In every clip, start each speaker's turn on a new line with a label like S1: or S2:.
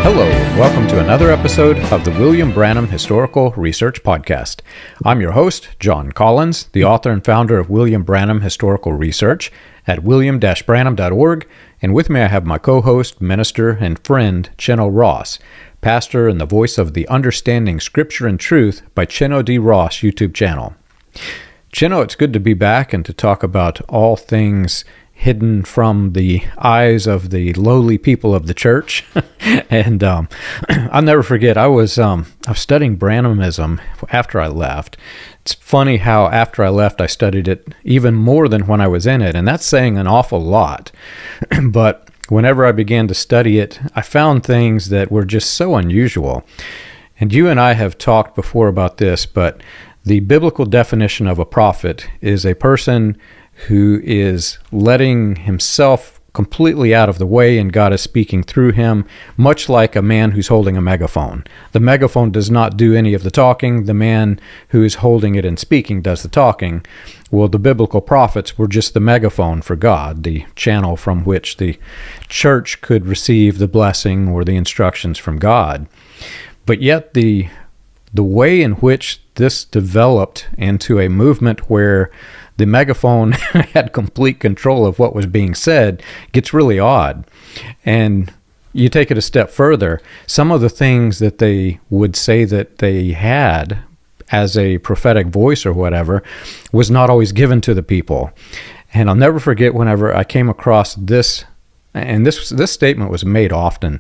S1: Hello, and welcome to another episode of the William Branham Historical Research Podcast. I'm your host, John Collins, the author and founder of William Branham Historical Research at william-branham.org, and with me I have my co-host, minister, and friend, Chino Ross, pastor and the voice of the Understanding Scripture and Truth by Chino D. Ross YouTube channel. Chino, it's good to be back and to talk about all things hidden from the eyes of the lowly people of the church. And I'll never forget, I was studying Branhamism after I left. It's funny how after I left, I studied it even more than when I was in it, and that's saying an awful lot. But whenever I began to study it, I found things that were just so unusual. And you and I have talked before about this, but the biblical definition of a prophet is a person who is letting himself completely out of the way and God is speaking through him, much like a man who's holding a megaphone. The megaphone does not do any of the talking. The man who is holding it and speaking does the talking. Well, the biblical prophets were just the megaphone for God, the channel from which the church could receive the blessing or the instructions from God. But yet the way in which this developed into a movement where the megaphone had complete control of what was being said gets really odd. And you take it a step further, some of the things that they would say that they had as a prophetic voice or whatever was not always given to the people. And I'll never forget whenever I came across this, and this statement was made often.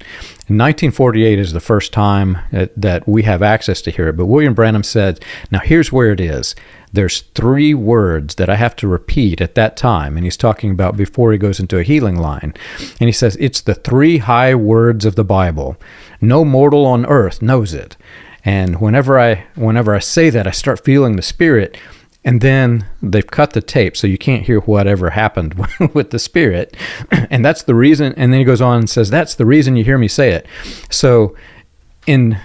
S1: In 1948 is the first time that we have access to hear it, but William Branham said, now here's where it is. There's 3 words that I have to repeat at that time, and he's talking about before he goes into a healing line. And he says, it's the 3 high words of the Bible. No mortal on earth knows it. And whenever I say that, I start feeling the Spirit, and then they've cut the tape, so you can't hear whatever happened with the Spirit. And that's the reason, and then he goes on and says, that's the reason you hear me say it. So in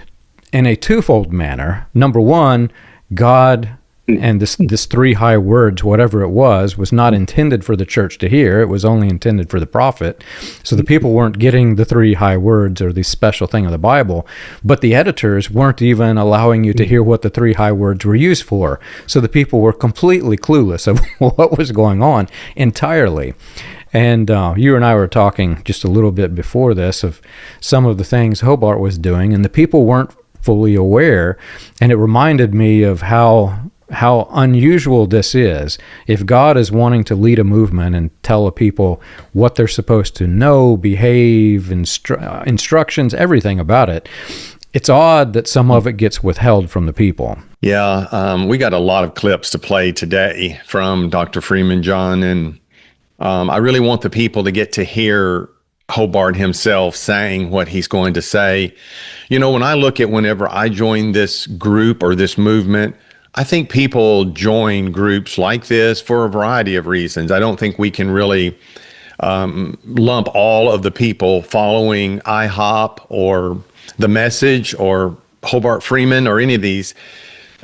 S1: a twofold manner, number one, God and this 3 high words, whatever it was not intended for the church to hear. It was only intended for the prophet. So the people weren't getting the 3 high words or the special thing of the Bible, but the editors weren't even allowing you to hear what the 3 high words were used for. So the people were completely clueless of what was going on entirely. And you and I were talking just a little bit before this of some of the things Hobart was doing, and the people weren't fully aware. And it reminded me of how unusual this is. If God is wanting to lead a movement and tell the people what they're supposed to know, behave, instructions, everything about it, it's odd that some of it gets withheld from the people.
S2: Yeah, we got a lot of clips to play today from Dr. Freeman, John, and I really want the people to get to hear Hobart himself saying what he's going to say. You know, when I look at whenever I join this group or this movement, I think people join groups like this for a variety of reasons. I don't think we can really lump all of the people following IHOP or The Message or Hobart Freeman or any of these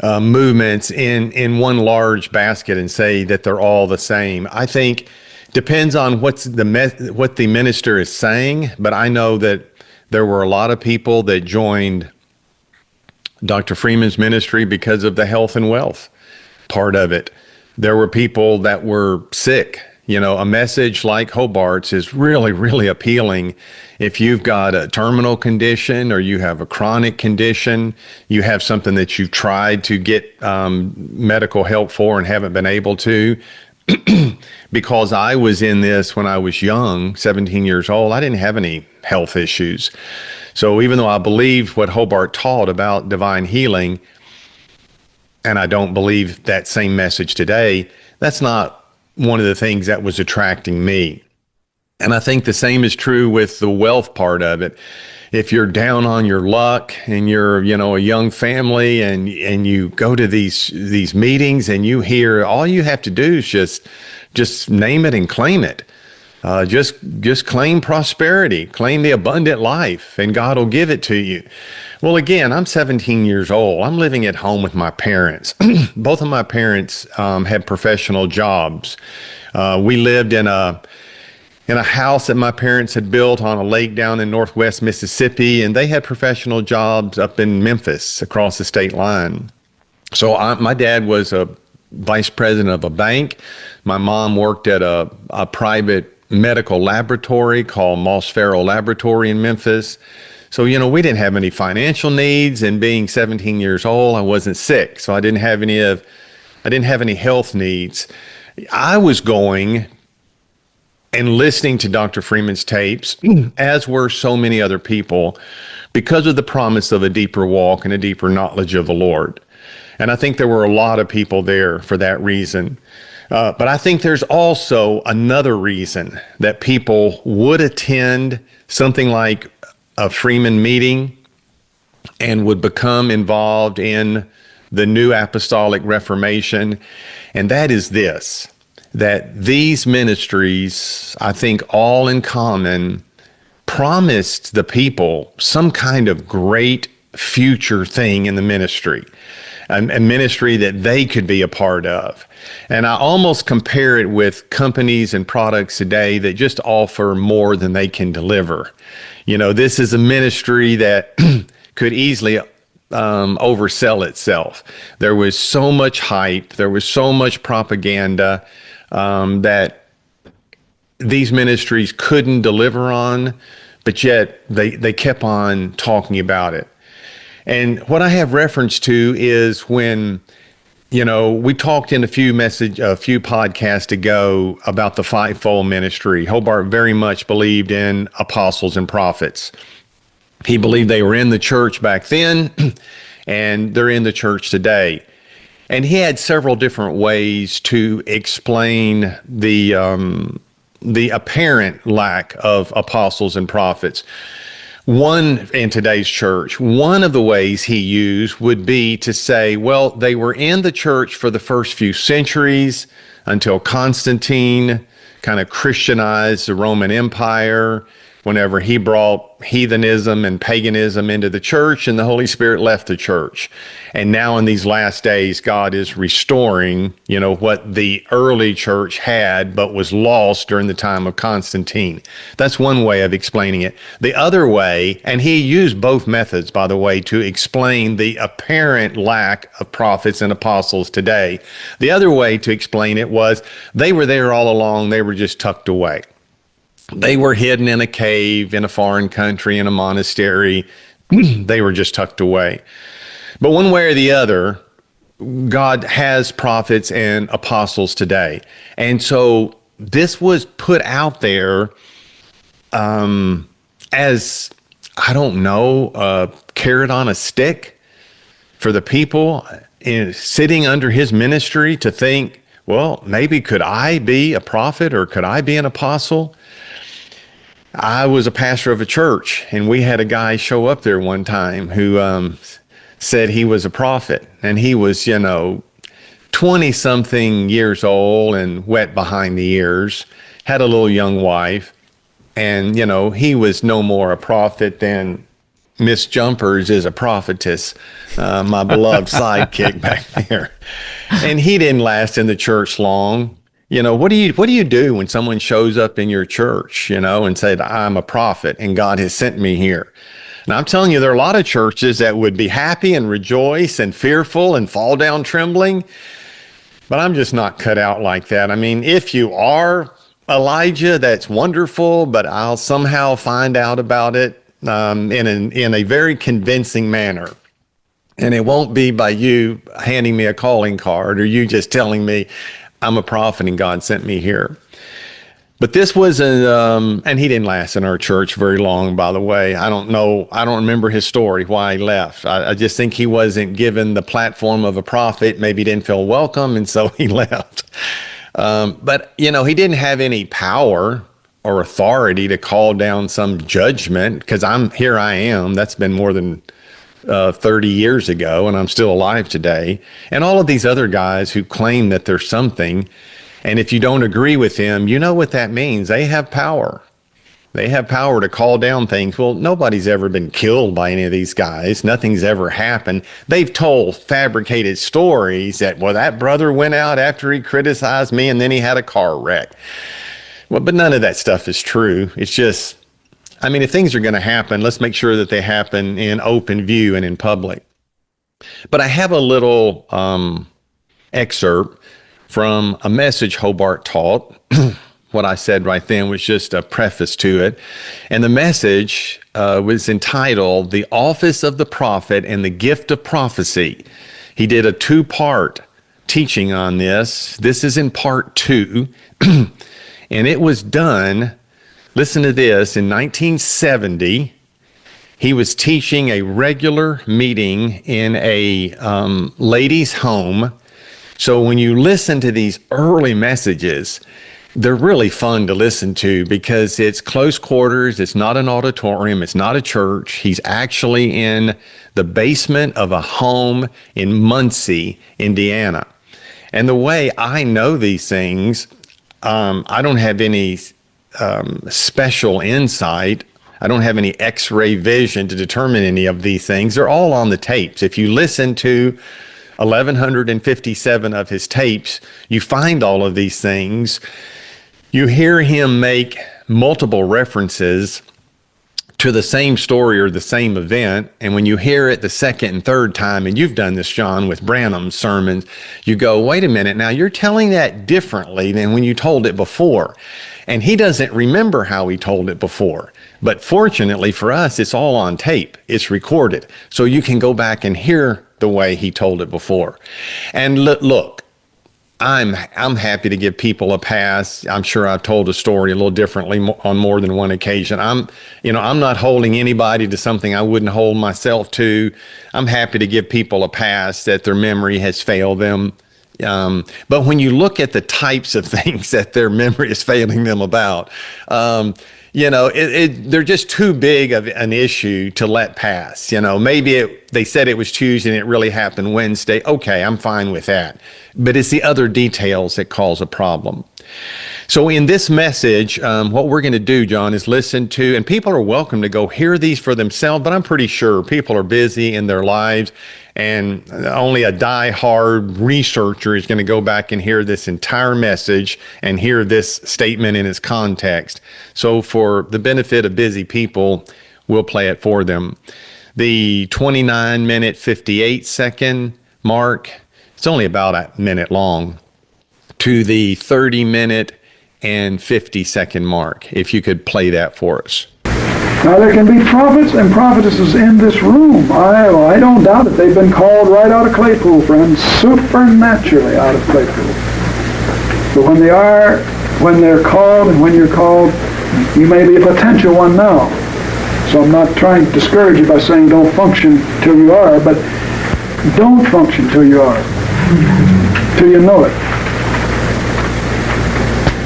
S2: movements in one large basket and say that they're all the same. I think depends on what the minister is saying, but I know that there were a lot of people that joined Dr. Freeman's ministry because of the health and wealth part of it. There were people that were sick. You know, a message like Hobart's is really, really appealing if you've got a terminal condition or you have a chronic condition, you have something that you've tried to get medical help for and haven't been able to. Because I was in this when I was young, 17 years old, I didn't have any health issues. So even though I believed what Hobart taught about divine healing, and I don't believe that same message today, that's not one of the things that was attracting me. And I think the same is true with the wealth part of it. If you're down on your luck and you're, a young family and you go to these meetings and you hear all you have to do is just name it and claim it. Just claim prosperity, claim the abundant life, and God will give it to you. Well, again, I'm 17 years old. I'm living at home with my parents. Both of my parents had professional jobs. We lived in in a house that my parents had built on a lake down in northwest Mississippi, and they had professional jobs up in Memphis across the state line. So my dad was a vice president of a bank. My mom worked at a private medical laboratory called Moss Farrell Laboratory in Memphis. So, we didn't have any financial needs, and being 17 years old, I wasn't sick. So I didn't have any health needs. I was going and listening to Dr. Freeman's tapes, as were so many other people, because of the promise of a deeper walk and a deeper knowledge of the Lord. And I think there were a lot of people there for that reason. But I think there's also another reason that people would attend something like a Freeman meeting and would become involved in the New Apostolic Reformation. And that is this, that these ministries, I think all in common, promised the people some kind of great future thing in the ministry, a ministry that they could be a part of. And I almost compare it with companies and products today that just offer more than they can deliver. This is a ministry that could easily oversell itself. There was so much hype, there was so much propaganda that these ministries couldn't deliver on, but yet they kept on talking about it. And what I have reference to is when, we talked in a few podcasts ago about the fivefold ministry. Hobart very much believed in apostles and prophets. He believed they were in the church back then, and they're in the church today. And he had several different ways to explain the apparent lack of apostles and prophets. One, in today's church, one of the ways he used would be to say, well, they were in the church for the first few centuries until Constantine kind of Christianized the Roman Empire, whenever he brought heathenism and paganism into the church, and the Holy Spirit left the church. And now in these last days, God is restoring, what the early church had, but was lost during the time of Constantine. That's one way of explaining it. The other way, and he used both methods, by the way, to explain the apparent lack of prophets and apostles today. The other way to explain it was they were there all along, they were just tucked away. They were hidden in a cave, in a foreign country, in a monastery. They were just tucked away. But one way or the other, God has prophets and apostles today. And so this was put out there as, I don't know, a carrot on a stick for the people sitting under his ministry to think, well, maybe could I be a prophet or could I be an apostle? I was a pastor of a church, and we had a guy show up there one time who said he was a prophet, and he was, 20-something years old and wet behind the ears, had a little young wife, and, he was no more a prophet than Miss Jumpers is a prophetess, my beloved sidekick back there. And he didn't last in the church long. What do you do when someone shows up in your church, and said, I'm a prophet and God has sent me here? And I'm telling you, there are a lot of churches that would be happy and rejoice and fearful and fall down trembling. But I'm just not cut out like that. I mean, if you are Elijah, that's wonderful, but I'll somehow find out about it in a very convincing manner. And it won't be by you handing me a calling card or you just telling me I'm a prophet and God sent me here. But this was and he didn't last in our church very long, by the way. I don't remember his story, why he left. I just think he wasn't given the platform of a prophet. Maybe he didn't feel welcome, and so he left. But, he didn't have any power or authority to call down some judgment, because here I am. That's been more than 30 years ago, and I'm still alive today. And all of these other guys who claim that there's something, and if you don't agree with them, you know what that means. They have power. They have power to call down things. Well, nobody's ever been killed by any of these guys. Nothing's ever happened. They've told fabricated stories that, well, that brother went out after he criticized me and then he had a car wreck. Well, but none of that stuff is true. It's just, I mean, if things are going to happen, let's make sure that they happen in open view and in public. But I have a little excerpt from a message Hobart taught. What I said right then was just a preface to it. And the message was entitled, The Office of the Prophet and the Gift of Prophecy. He did a two-part teaching on this. This is in part 2. And it was done, listen to this, in 1970. He was teaching a regular meeting in a ladies' home. So when you listen to these early messages, they're really fun to listen to because it's close quarters. It's not an auditorium. It's not a church. He's actually in the basement of a home in Muncie, Indiana. And the way I know these things, I don't have any special insight. I don't have any X-ray vision to determine any of these things. They're all on the tapes. If you listen to 1,157 of his tapes, you find all of these things. You hear him make multiple references to the same story or the same event. And when you hear it the second and third time, and you've done this, John, with Branham's sermons, you go, wait a minute, now you're telling that differently than when you told it before. And he doesn't remember how he told it before. But fortunately for us, it's all on tape. It's recorded. So you can go back and hear the way he told it before. And look, I'm happy to give people a pass. I'm sure I've told a story a little differently on more than one occasion. I'm not holding anybody to something I wouldn't hold myself to. I'm happy to give people a pass that their memory has failed them. But when you look at the types of things that their memory is failing them about, they're just too big of an issue to let pass. Maybe they said it was Tuesday and it really happened Wednesday. Okay, I'm fine with that. But it's the other details that cause a problem. So in this message, what we're going to do, John, is listen to, and people are welcome to go hear these for themselves, but I'm pretty sure people are busy in their lives, and only a die-hard researcher is going to go back and hear this entire message and hear this statement in its context. So for the benefit of busy people, we'll play it for them. The 29-minute, 58-second mark, it's only about a minute long, to the 30-minute and 50-second mark, if you could play that for us.
S3: Now there can be prophets and prophetesses in this room. I don't doubt it. They've been called right out of Claypool, friends, supernaturally out of Claypool. But when they're called and when you're called, you may be a potential one now. So I'm not trying to discourage you by saying don't function till you are, but don't function till you are, till you know it.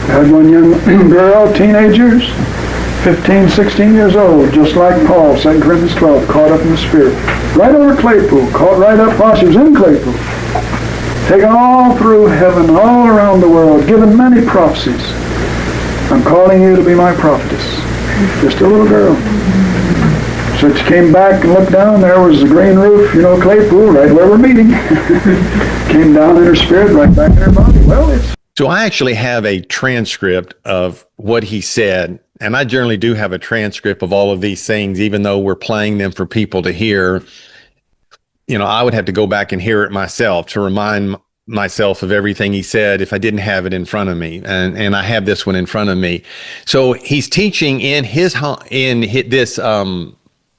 S3: I had one young girl, teenagers, 15, 16 years old, just like Paul, 2 Corinthians 12, caught up in the Spirit. Right over Claypool, caught right up while she was in Claypool. Taken all through heaven, all around the world, given many prophecies. I'm calling you to be my prophetess. Just a little girl. So she came back and looked down, there was the green roof, Claypool, right where we're meeting. Came down in her spirit, right back in her body.
S2: So I actually have a transcript of what he said, and I generally do have a transcript of all of these things, even though we're playing them for people to hear. I would have to go back and hear it myself to remind myself of everything he said if I didn't have it in front of me, and I have this one in front of me. So he's teaching in his home,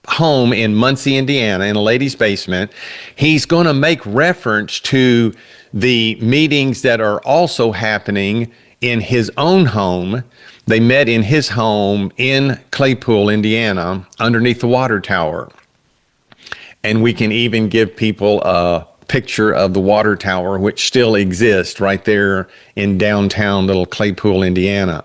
S2: home in Muncie, Indiana, in a lady's basement. He's going to make reference to the meetings that are also happening in his own home. They met in his home in Claypool, Indiana, underneath the water tower. And we can even give people a picture of the water tower, which still exists right there in downtown little Claypool, Indiana.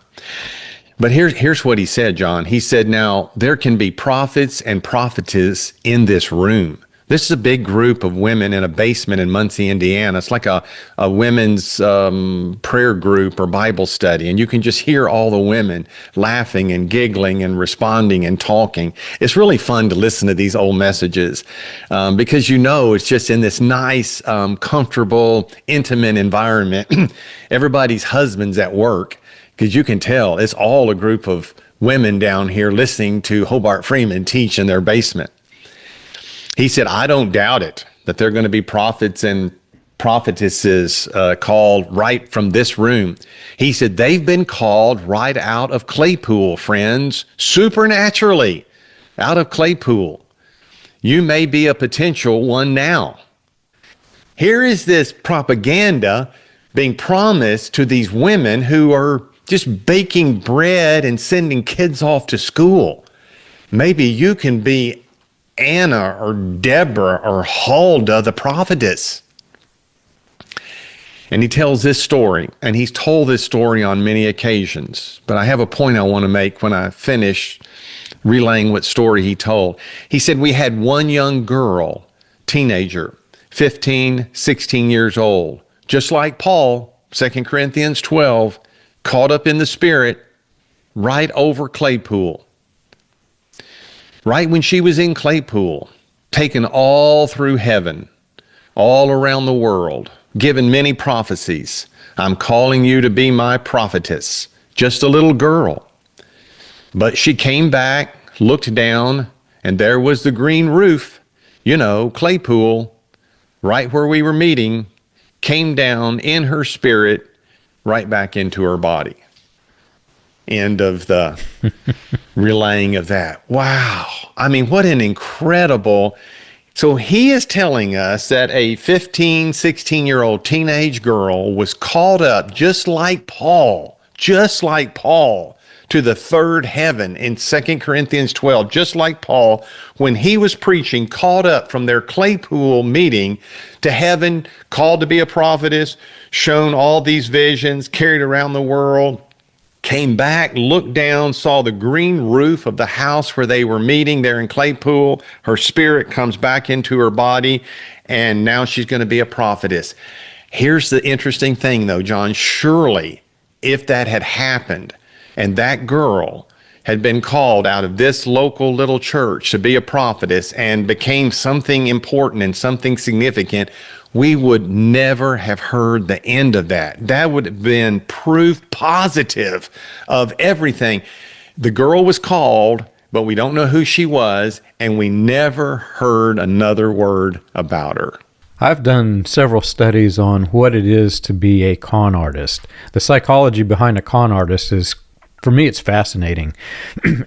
S2: But here's what he said, John. He said, now, there can be prophets and prophetess in this room. This is a big group of women in a basement in Muncie, Indiana. It's like a women's prayer group or Bible study. And you can just hear all the women laughing and giggling and responding and talking. It's really fun to listen to these old messages because it's just in this nice, comfortable, intimate environment. Everybody's husband's at work because you can tell it's all a group of women down here listening to Hobart Freeman teach in their basement. He said, I don't doubt it, that there are going to be prophets and prophetesses called right from this room. He said, they've been called right out of Claypool, friends, supernaturally, out of Claypool. You may be a potential one now. Here is this propaganda being promised to these women who are just baking bread and sending kids off to school. Maybe you can be Anna or Deborah or Huldah the prophetess. And he tells this story, and he's told this story on many occasions. But I have a point I want to make when I finish relaying what story he told. He said, we had one young girl, teenager, 15, 16 years old, just like Paul, 2 Corinthians 12, caught up in the Spirit right over Claypool. Right when she was in Claypool, taken all through heaven, all around the world, given many prophecies. I'm calling you to be my prophetess, just a little girl. But she came back, looked down, and there was the green roof, Claypool, right where we were meeting, came down in her spirit, right back into her body. End of the relaying of that. Wow. I mean, what an incredible. So he is telling us that a 15, 16-year-old teenage girl was called up just like Paul, to the third heaven in 2 Corinthians 12, just like Paul, when he was preaching, called up from their Claypool meeting to heaven, called to be a prophetess, shown all these visions, carried around the world, came back, looked down, saw the green roof of the house where they were meeting there in Claypool. Her spirit comes back into her body, and now she's going to be a prophetess. Here's the interesting thing, though, John. Surely, if that had happened, and that girl had been called out of this local little church to be a prophetess and became something important and something significant, we would never have heard the end of that. That would have been proof positive of everything. The girl was called, but we don't know who she was, and we never heard another word about her.
S1: I've done several studies on what it is to be a con artist. The psychology behind a con artist is, for me, it's fascinating.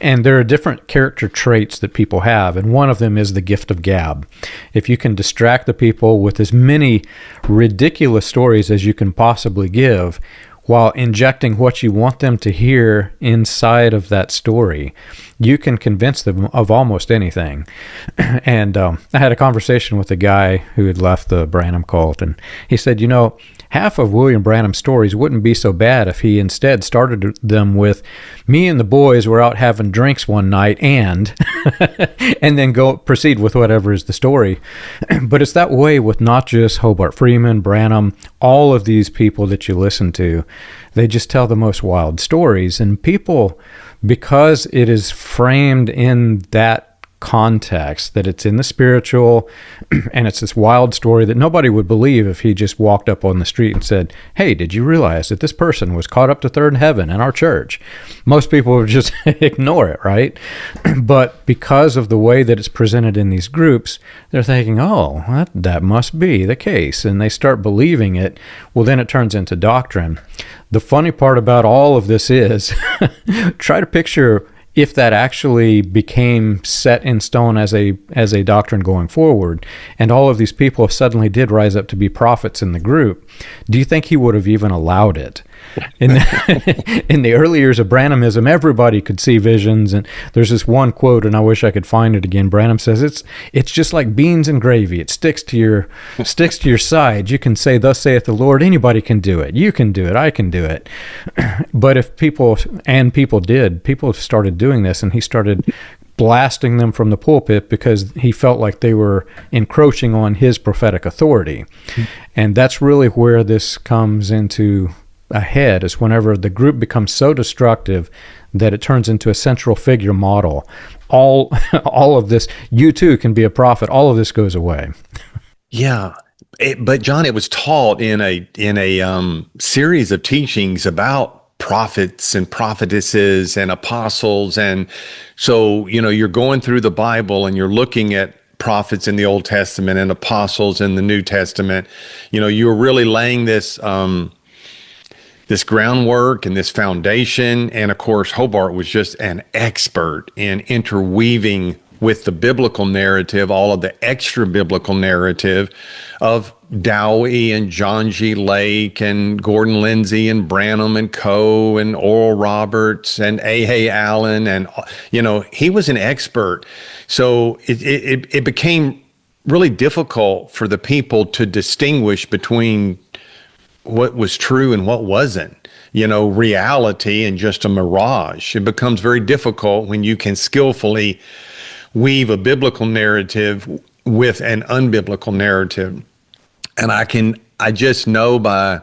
S1: And there are different character traits that people have, and one of them is the gift of gab. If you can distract the people with as many ridiculous stories as you can possibly give, while injecting what you want them to hear inside of that story, you can convince them of almost anything. And I had a conversation with a guy who had left the Branham cult, and he said, half of William Branham's stories wouldn't be so bad if he instead started them with, me and the boys were out having drinks one night and then proceed with whatever is the story. But it's that way with not just Hobart Freeman, Branham, all of these people that you listen to. They just tell the most wild stories, and people, because it is framed in that context, that it's in the spiritual, and it's this wild story that nobody would believe if he just walked up on the street and said, hey, did you realize that this person was caught up to third heaven in our church? Most people would just ignore it, right? But because of the way that it's presented in these groups, they're thinking, oh, that must be the case, and they start believing it. Well, then it turns into doctrine. The funny part about all of this is, try to picture if that actually became set in stone as a doctrine going forward, and all of these people suddenly did rise up to be prophets in the group, do you think he would have even allowed it? In the early years of Branhamism, everybody could see visions, and there's this one quote, and I wish I could find it again. Branham says it's just like beans and gravy. It sticks to your side. You can say, "Thus saith the Lord." Anybody can do it. You can do it. I can do it. But if people started doing this, and he started blasting them from the pulpit because he felt like they were encroaching on his prophetic authority. And that's really where this comes into a head, is whenever the group becomes so destructive that it turns into a central figure model. All of this, you too can be a prophet, all of this goes away.
S2: Yeah. But John, it was taught in a series of teachings about prophets and prophetesses and apostles. And so, you're going through the Bible and you're looking at prophets in the Old Testament and apostles in the New Testament. You're really laying this groundwork and this foundation. And of course, Hobart was just an expert in interweaving with the biblical narrative, all of the extra biblical narrative of Dowie and John G. Lake and Gordon Lindsay and Branham and Coe and Oral Roberts and A.Hay Allen. And, he was an expert. So it became really difficult for the people to distinguish between what was true and what wasn't, reality and just a mirage. It becomes very difficult when you can skillfully weave a biblical narrative with an unbiblical narrative. And I just know by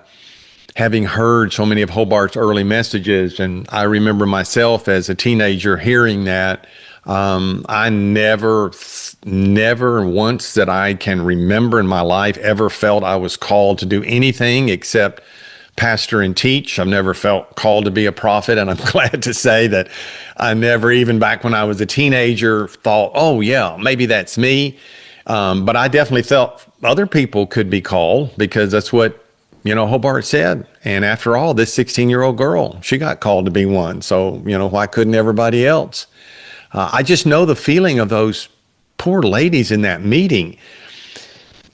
S2: having heard so many of Hobart's early messages, and I remember myself as a teenager hearing that, I never once that I can remember in my life ever felt I was called to do anything except pastor and teach. I've never felt called to be a prophet, and I'm glad to say that I never, even back when I was a teenager, thought, oh yeah, maybe that's me. But I definitely felt other people could be called, because that's what, Hobart said. And after all, this 16-year-old girl, she got called to be one. So, why couldn't everybody else? I just know the feeling of those poor ladies in that meeting.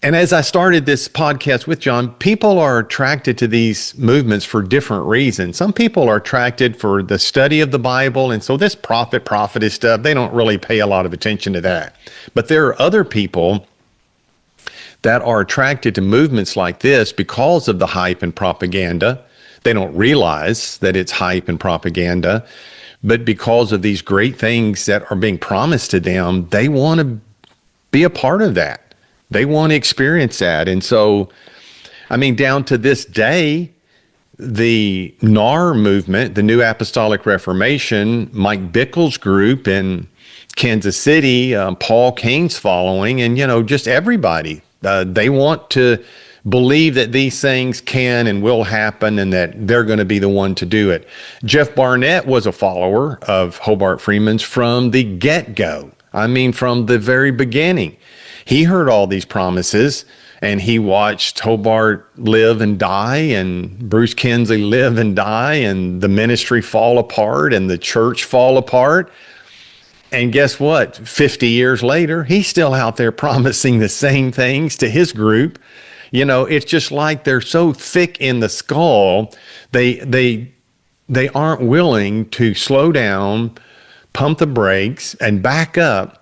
S2: And as I started this podcast with John, people are attracted to these movements for different reasons. Some people are attracted for the study of the Bible. And so this prophetess stuff, they don't really pay a lot of attention to that. But there are other people that are attracted to movements like this because of the hype and propaganda. They don't realize that it's hype and propaganda, but because of these great things that are being promised to them, they want to be a part of that. They want to experience that. And so, down to this day, the NAR movement, the New Apostolic Reformation, Mike Bickle's group in Kansas City, Paul Cain's following, and, just everybody, they want to believe that these things can and will happen and that they're going to be the one to do it. Jeff Barnett was a follower of Hobart Freeman's from the get-go. From the very beginning. He heard all these promises, and he watched Hobart live and die, and Bruce Kinsley live and die, and the ministry fall apart, and the church fall apart. And guess what? 50 years later, he's still out there promising the same things to his group. It's just like they're so thick in the skull, they aren't willing to slow down, pump the brakes, and back up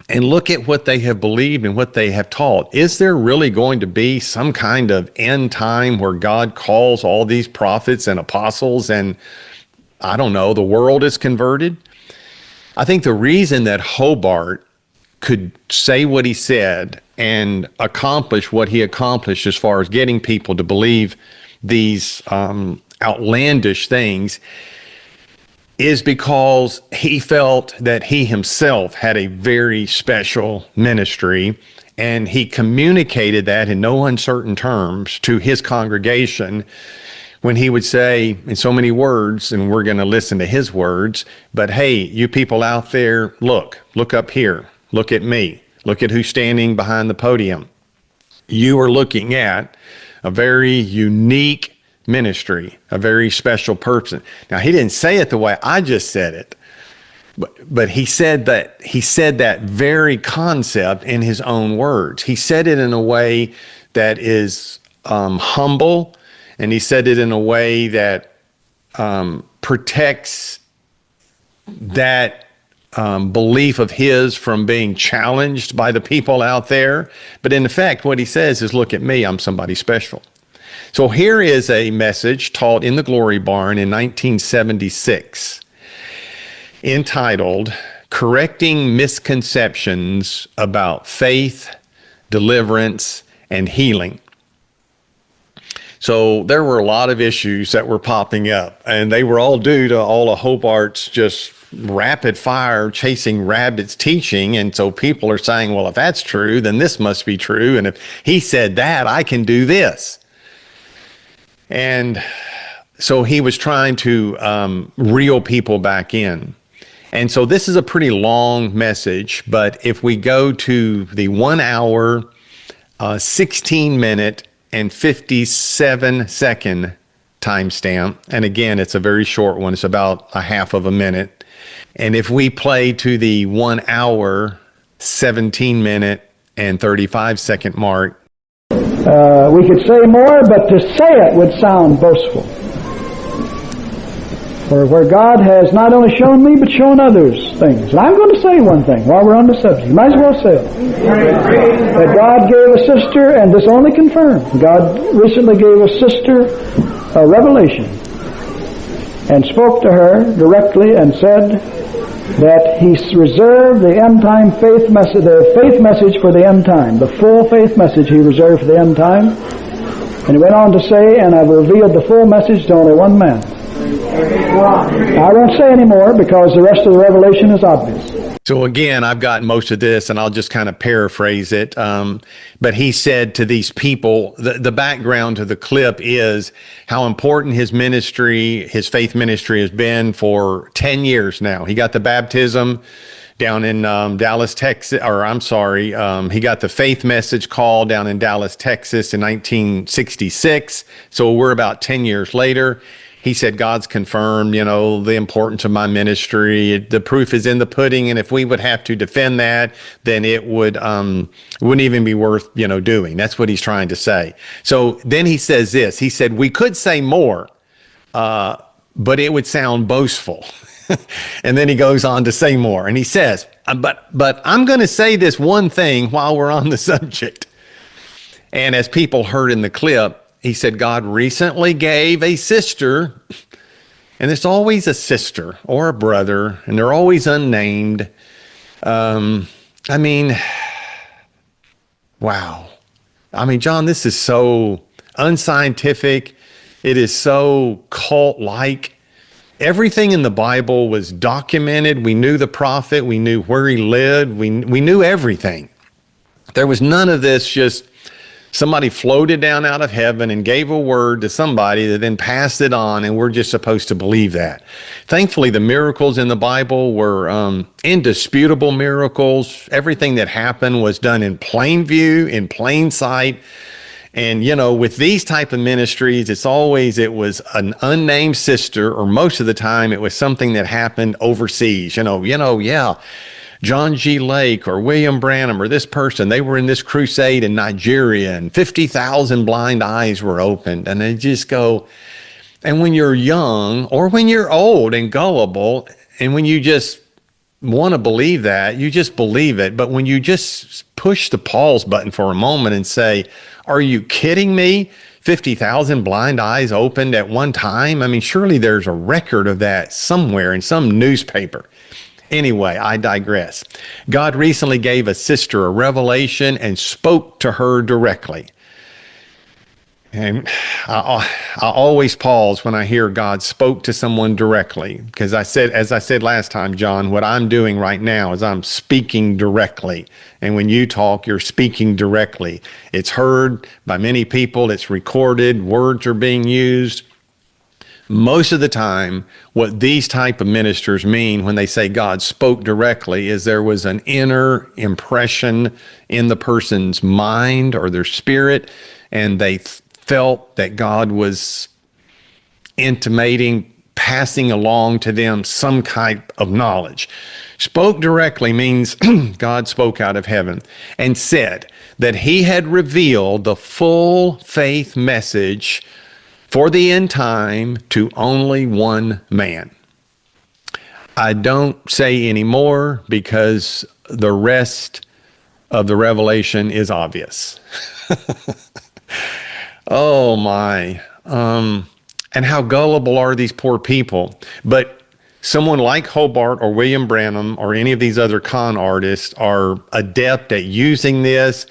S2: and look at what they have believed and what they have taught. Is there really going to be some kind of end time where God calls all these prophets and apostles and, the world is converted? I think the reason that Hobart could say what he said and accomplish what he accomplished as far as getting people to believe these outlandish things is because he felt that he himself had a very special ministry, and he communicated that in no uncertain terms to his congregation when he would say in so many words, and we're going to listen to his words, but hey, you people out there, look up here, look at me, look at who's standing behind the podium. You are looking at a very unique ministry, a very special person. Now, he didn't say it the way I just said it, but he said that very concept in his own words. He said it in a way that is humble, and he said it in a way that protects that belief of his from being challenged by the people out there. But in effect, what he says is, look at me, I'm somebody special. So here is a message taught in the Glory Barn in 1976 entitled correcting misconceptions about faith, deliverance, and healing. So there were a lot of issues that were popping up, and they were all due to all of Hobart's just rapid fire chasing rabbits teaching. And so people are saying, well, if that's true, then this must be true. And if he said that, I can do this. And so he was trying to reel people back in. And so this is a pretty long message, but if we go to the 1 hour, 16 minute, and 57-second timestamp, and again, it's a very short one, it's about a half of a minute. And if we play to the 1 hour, 17 minute, and 35-second mark,
S3: we could say more, but to say it would sound boastful. For where God has not only shown me, but shown others things. And I'm going to say one thing while we're on the subject. Might as well say it. That God gave a sister, and this only confirmed, God recently gave a sister a revelation and spoke to her directly and said that He reserved the end time faith message, the faith message for the end time. The full faith message He reserved for the end time. And He went on to say, and I've revealed the full message to only one man. I won't say any more because the rest of the revelation is obvious.
S2: So again, I've got most of this, and I'll just kind of paraphrase it. But he said to these people, the background to the clip is how important his ministry, his faith ministry has been for 10 years now. He got the baptism down in Dallas, Texas, he got the faith message call down in Dallas, Texas in 1966. So we're about 10 years later. He said, God's confirmed, the importance of my ministry. The proof is in the pudding. And if we would have to defend that, then it wouldn't even be worth, doing. That's what he's trying to say. So then he says this, he said, we could say more, but it would sound boastful. And then he goes on to say more. And he says, but I'm going to say this one thing while we're on the subject. And as people heard in the clip, he said, God recently gave a sister, and it's always a sister or a brother, and they're always unnamed. Wow. John, this is so unscientific. It is so cult-like. Everything in the Bible was documented. We knew the prophet. We knew where he lived. We knew everything. There was none of this just somebody floated down out of heaven and gave a word to somebody that then passed it on, and we're just supposed to believe that. Thankfully, the miracles in the Bible were indisputable miracles. Everything that happened was done in plain view, in plain sight. And, with these type of ministries, it was an unnamed sister, or most of the time it was something that happened overseas. John G. Lake or William Branham or this person, they were in this crusade in Nigeria and 50,000 blind eyes were opened. And they just go, and when you're young or when you're old and gullible, and when you just want to believe that, you just believe it. But when you just push the pause button for a moment and say, are you kidding me? 50,000 blind eyes opened at one time? Surely there's a record of that somewhere in some newspaper. Anyway, I digress. God recently gave a sister a revelation and spoke to her directly. And I always pause when I hear God spoke to someone directly, because as I said last time, John, what I'm doing right now is I'm speaking directly. And when you talk, you're speaking directly. It's heard by many people. It's recorded. Words are being used. Most of the time, what these type of ministers mean when they say God spoke directly is there was an inner impression in the person's mind or their spirit, and they felt that God was intimating, passing along to them some type of knowledge. Spoke directly means God spoke out of heaven and said that he had revealed the full faith message for the end time to only one man. I don't say any more because the rest of the revelation is obvious. Oh my. And how gullible are these poor people? But someone like Hobart or William Branham or any of these other con artists are adept at using this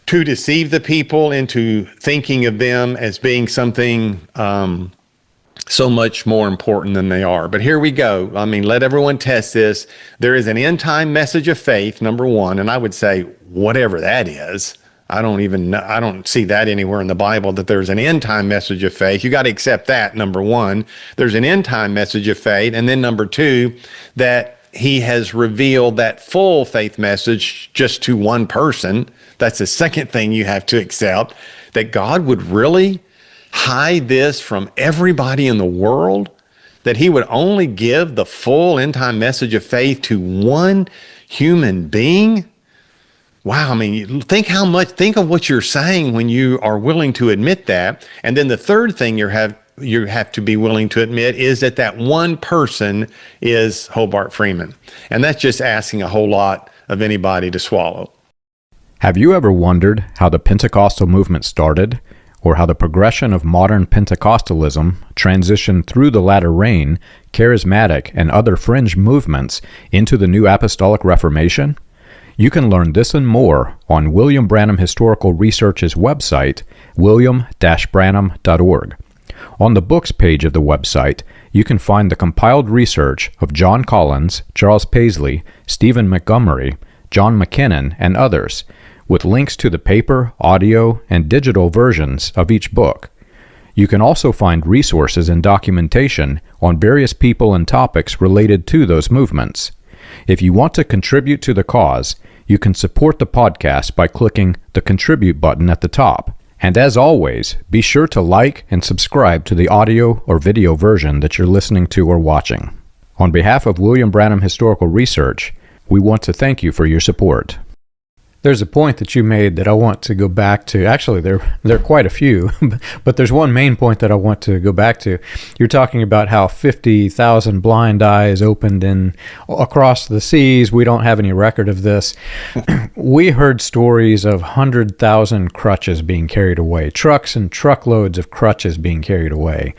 S2: to deceive the people into thinking of them as being something so much more important than they are. But here we go. I mean, let everyone test this. There is an end time message of faith, number one, and I would say whatever that is. I don't even know, I don't see that anywhere in the Bible that there's an end time message of faith. You got to accept that, number one. There's an end time message of faith. And then number two, that he has revealed that full faith message just to one person. That's the second thing you have to accept, that God would really hide this from everybody in the world, that he would only give the full end time message of faith to one human being. Wow, I mean, think of what you're saying when you are willing to admit that. And then the third thing you have to be willing to admit is that one person is Hobart Freeman. And that's just asking a whole lot of anybody to swallow.
S1: Have you ever wondered how the Pentecostal movement started, or how the progression of modern Pentecostalism transitioned through the latter rain, charismatic, and other fringe movements into the New Apostolic Reformation? You can learn this and more on William Branham Historical Research's website, william-branham.org. On the books page of the website, you can find the compiled research of John Collins, Charles Paisley, Stephen Montgomery, John McKinnon, and others, with links to the paper, audio, and digital versions of each book. You can also find resources and documentation on various people and topics related to those movements. If you want to contribute to the cause, you can support the podcast by clicking the Contribute button at the top. And as always, be sure to like and subscribe to the audio or video version that you're listening to or watching. On behalf of William Branham Historical Research, we want to thank you for your support. There's a point that you made that I want to go back to. Actually, there are quite a few, but there's one main point that I want to go back to. You're talking about how 50,000 blind eyes opened across the seas. We don't have any record of this. We heard stories of 100,000 crutches being carried away, trucks and truckloads of crutches being carried away.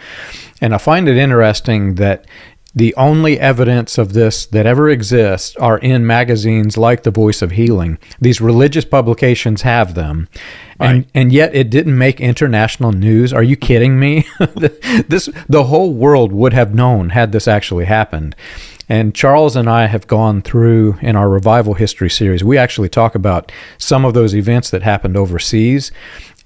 S1: And I find it interesting that the only evidence of this that ever exists are in magazines like The Voice of Healing. These religious publications have them. Right. And yet it didn't make international news. Are you kidding me? The whole world would have known had this actually happened. And Charles and I have gone through, in our Revival History series, we actually talk about some of those events that happened overseas.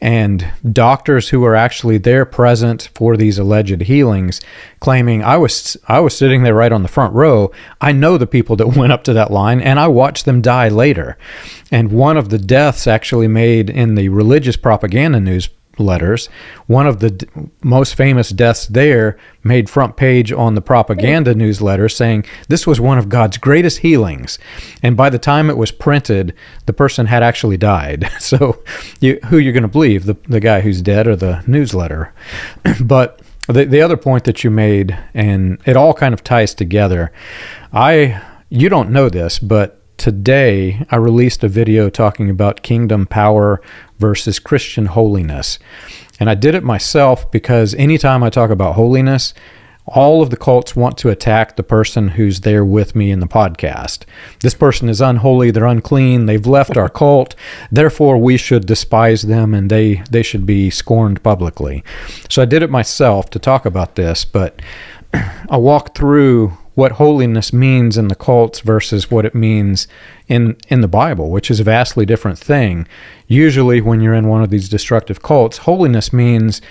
S1: And doctors who are actually there present for these alleged healings claiming, I was sitting there right on the front row. I know the people that went up to that line, and I watched them die later. And one of the deaths actually made in the religious propaganda newsletters, one of the most famous deaths there made front page on the propaganda newsletter saying this was one of God's greatest healings. And by the time it was printed, the person had actually died. So who you're going to believe, the guy who's dead or the newsletter? But the other point that you made, and it all kind of ties together. You don't know this, but today I released a video talking about kingdom power versus Christian holiness. And I did it myself because anytime I talk about holiness, all of the cults want to attack the person who's there with me in the podcast. This person is unholy, they're unclean, they've left our cult, therefore we should despise them and they should be scorned publicly. So I did it myself to talk about this, but I walked through what holiness means in the cults versus what it means in the Bible, which is a vastly different thing. Usually when you're in one of these destructive cults, holiness means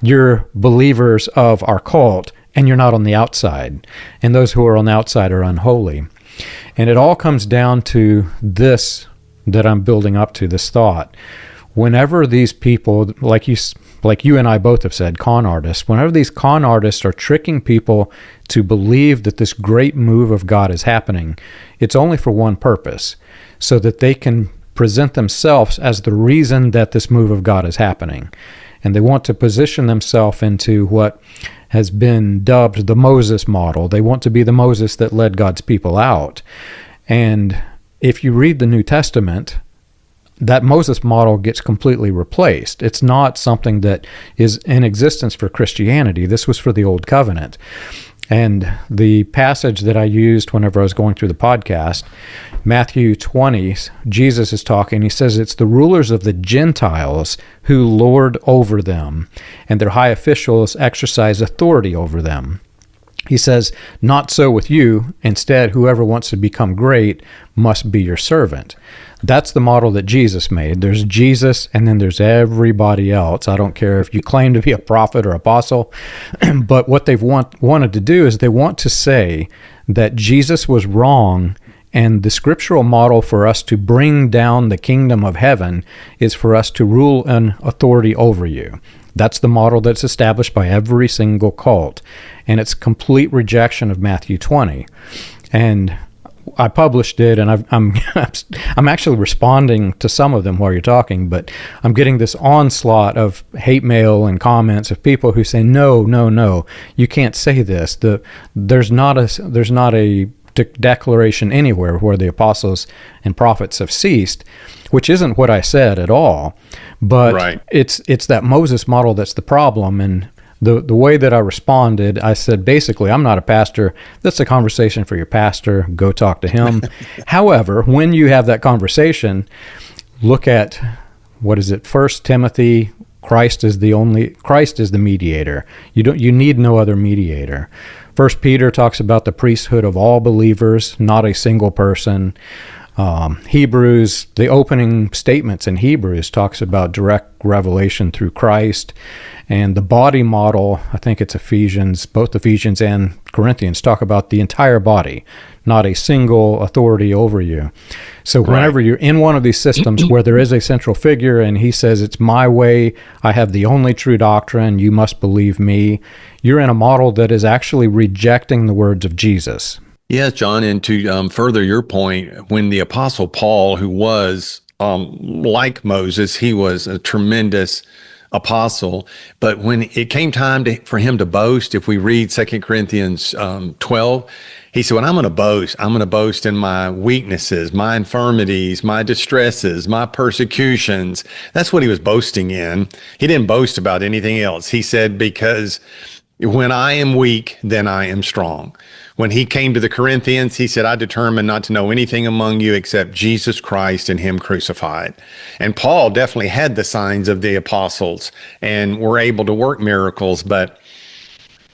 S1: you're believers of our cult and you're not on the outside. And those who are on the outside are unholy. And it all comes down to this that I'm building up to, this thought. Whenever these people, like you and I both have said, con artists, whenever these con artists are tricking people to believe that this great move of God is happening, it's only for one purpose, so that they can present themselves as the reason that this move of God is happening. And they want to position themselves into what has been dubbed the Moses model. They want to be the Moses that led God's people out. And if you read the New Testament, that Moses model gets completely replaced. It's not something that is in existence for Christianity. This was for the Old Covenant. And the passage that I used whenever I was going through the podcast, Matthew 20, Jesus is talking. He says it's the rulers of the Gentiles who lord over them, and their high officials exercise authority over them. He says, not so with you. Instead, whoever wants to become great must be your servant. That's the model that Jesus made. There's Jesus, and then there's everybody else. I don't care if you claim to be a prophet or apostle, but what they've wanted to do is they want to say that Jesus was wrong, and the scriptural model for us to bring down the kingdom of heaven is for us to rule in authority over you. That's the model that's established by every single cult, and it's complete rejection of Matthew 20. And I published it, and I'm actually responding to some of them while you're talking, but I'm getting this onslaught of hate mail and comments of people who say, no, you can't say this. There's not a declaration anywhere where the apostles and prophets have ceased, which isn't what I said at all. But
S2: right.
S1: It's that Moses model that's the problem. And the way that I responded, I said, basically, I'm not a pastor. That's a conversation for your pastor. Go talk to him. However, when you have that conversation, look at, 1 Timothy, Christ is the mediator. You need no other mediator. 1 Peter talks about the priesthood of all believers, not a single person. Hebrews, the opening statements in Hebrews talks about direct revelation through Christ. And the body model, I think it's Ephesians, both Ephesians and Corinthians talk about the entire body, not a single authority over you. So whenever you're in one of these systems where there is a central figure and he says, it's my way, I have the only true doctrine, you must believe me, you're in a model that is actually rejecting the words of Jesus.
S2: Yes, John, and to further your point, when the Apostle Paul, who was like Moses, he was a tremendous apostle, but when it came time for him to boast, if we read 2 Corinthians 12, he said, when I'm going to boast in my weaknesses, my infirmities, my distresses, my persecutions. That's what he was boasting in. He didn't boast about anything else. He said, because when I am weak, then I am strong. When he came to the Corinthians, he said, I determined not to know anything among you except Jesus Christ and him crucified. And Paul definitely had the signs of the apostles and were able to work miracles, but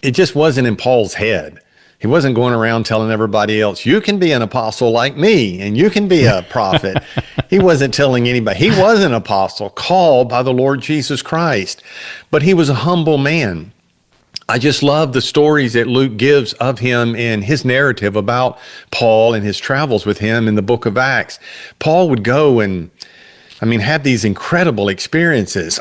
S2: it just wasn't in Paul's head. He wasn't going around telling everybody else, you can be an apostle like me and you can be a prophet. He wasn't telling anybody. He was an apostle called by the Lord Jesus Christ, but he was a humble man. I just love the stories that Luke gives of him in his narrative about Paul and his travels with him in the book of Acts. Paul would go and, have these incredible experiences.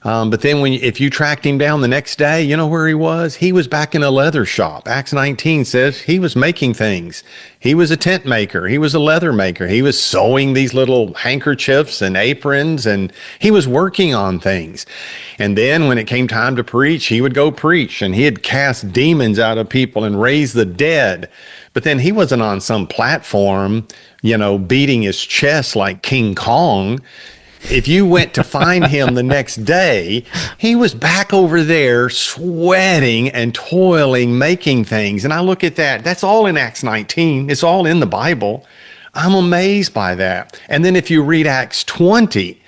S2: But then if you tracked him down the next day, you know where he was? He was back in a leather shop. Acts 19 says he was making things. He was a tent maker. He was a leather maker. He was sewing these little handkerchiefs and aprons, and he was working on things. And then when it came time to preach, he would go preach, and he had cast demons out of people and raised the dead. But then he wasn't on some platform, beating his chest like King Kong. If you went to find him the next day, he was back over there sweating and toiling, making things. And I look at that. That's all in Acts 19. It's all in the Bible. I'm amazed by that. And then if you read Acts 20,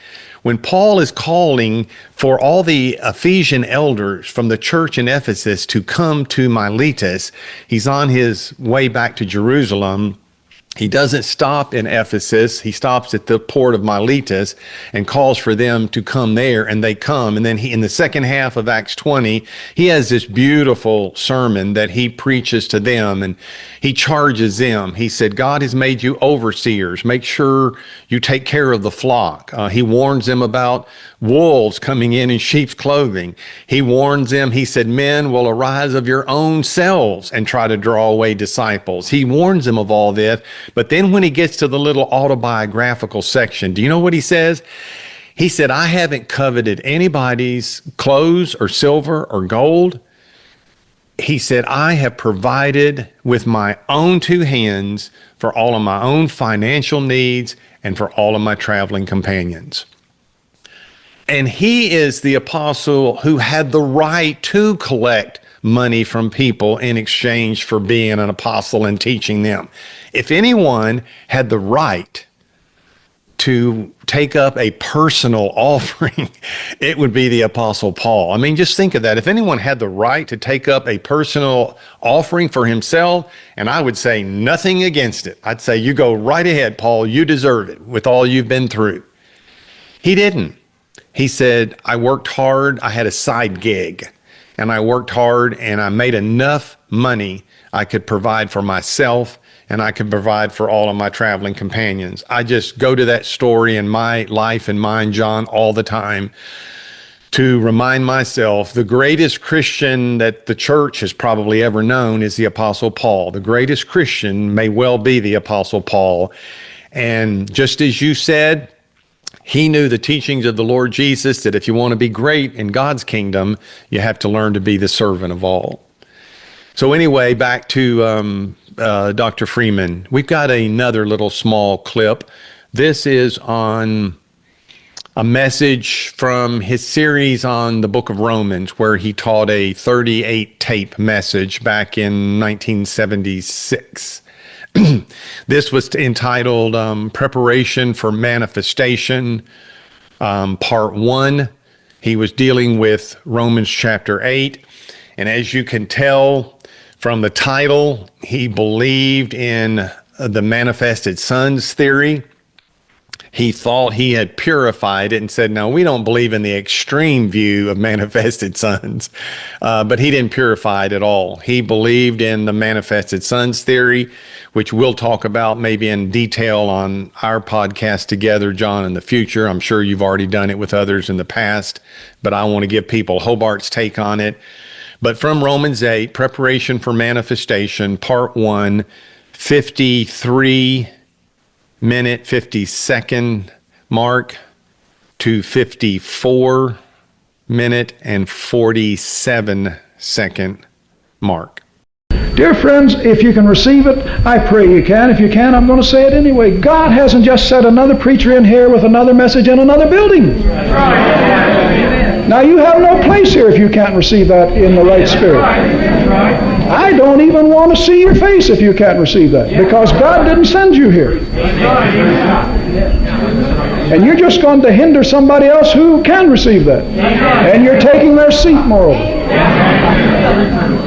S2: when Paul is calling for all the Ephesian elders from the church in Ephesus to come to Miletus, he's on his way back to Jerusalem. He doesn't stop in Ephesus. He stops at the port of Miletus and calls for them to come there, and they come. And then in the second half of Acts 20, he has this beautiful sermon that he preaches to them, and he charges them. He said, God has made you overseers. Make sure you take care of the flock. He warns them about wolves coming in sheep's clothing. He warns them, he said, men will arise of your own selves and try to draw away disciples. He warns them of all this. But then when he gets to the little autobiographical section, do you know what he says? He said, I haven't coveted anybody's clothes or silver or gold. He said, I have provided with my own two hands for all of my own financial needs and for all of my traveling companions. And he is the apostle who had the right to collect money from people in exchange for being an apostle and teaching them. If anyone had the right to take up a personal offering, it would be the Apostle Paul. I mean, just think of that. If anyone had the right to take up a personal offering for himself, and I would say nothing against it. I'd say, you go right ahead, Paul. You deserve it with all you've been through. He didn't. He said, I worked hard. I had a side gig, and I worked hard, and I made enough money I could provide for myself, and I could provide for all of my traveling companions. I just go to that story in my life and mine, John, all the time to remind myself the greatest Christian that the church has probably ever known is the Apostle Paul. The greatest Christian may well be the Apostle Paul. And just as you said, he knew the teachings of the Lord Jesus, that if you want to be great in God's kingdom, you have to learn to be the servant of all. So anyway, back to Dr. Freeman. We've got another little small clip. This is on a message from his series on the book of Romans, where he taught a 38-tape message back in 1976. This was entitled Preparation for Manifestation, Part 1. He was dealing with Romans chapter 8. And as you can tell from the title, he believed in the manifested sons theory. He thought he had purified it and said, no, we don't believe in the extreme view of manifested sons. But he didn't purify it at all. He believed in the manifested sons theory, which we'll talk about maybe in detail on our podcast together, John, in the future. I'm sure you've already done it with others in the past, but I want to give people Hobart's take on it. But from Romans 8, Preparation for Manifestation, Part 1, 53-minute, 50-second mark to 54-minute and 47-second mark.
S3: Dear friends, if you can receive it, I pray you can. If you can, I'm going to say it anyway. God hasn't just set another preacher in here with another message in another building. That's right. Now, you have no place here if you can't receive that in the right spirit. I don't even want to see your face if you can't receive that, because God didn't send you here. And you're just going to hinder somebody else who can receive that. And you're taking their seat, moreover.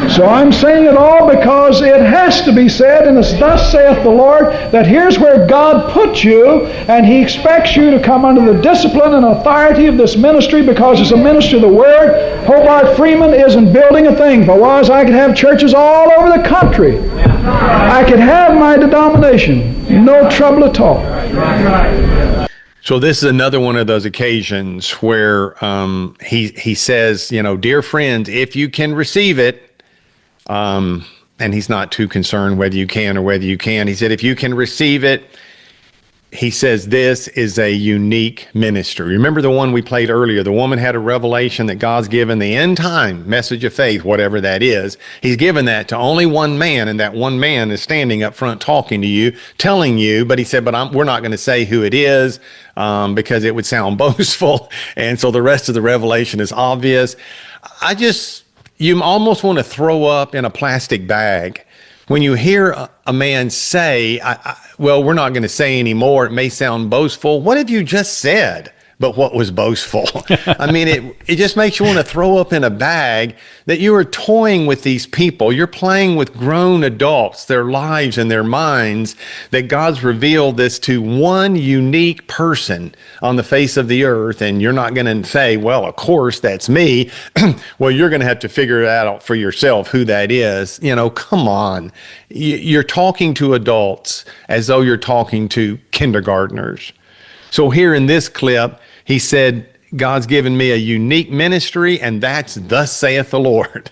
S3: So I'm saying it all because it has to be said, and it's thus saith the Lord, that here's where God put you, and He expects you to come under the discipline and authority of this ministry, because it's a ministry of the Word. Hobart Freeman isn't building a thing. If I was, I could have churches all over the country. I could have my denomination. No trouble at all.
S2: So this is another one of those occasions where he says, you know, dear friends, if you can receive it, and he's not too concerned whether you can or whether you can. He said, if you can receive it, he says this is a unique ministry. Remember the one we played earlier? The woman had a revelation that God's given the end time message of faith, whatever that is. He's given that to only one man, and that one man is standing up front talking to you, telling you, but he said, but we're not going to say who it is because it would sound boastful. And so the rest of the revelation is obvious. You almost want to throw up in a plastic bag when you hear a man say, well, we're not going to say anymore. It may sound boastful. What have you just said? But what was boastful? I mean, it just makes you want to throw up in a bag that you are toying with these people. You're playing with grown adults, their lives and their minds, that God's revealed this to one unique person on the face of the earth. And you're not going to say, well, of course, that's me. Well, you're going to have to figure it out for yourself who that is. You know, come on. You're talking to adults as though you're talking to kindergartners. So here in this clip, he said, God's given me a unique ministry, and that's thus saith the Lord.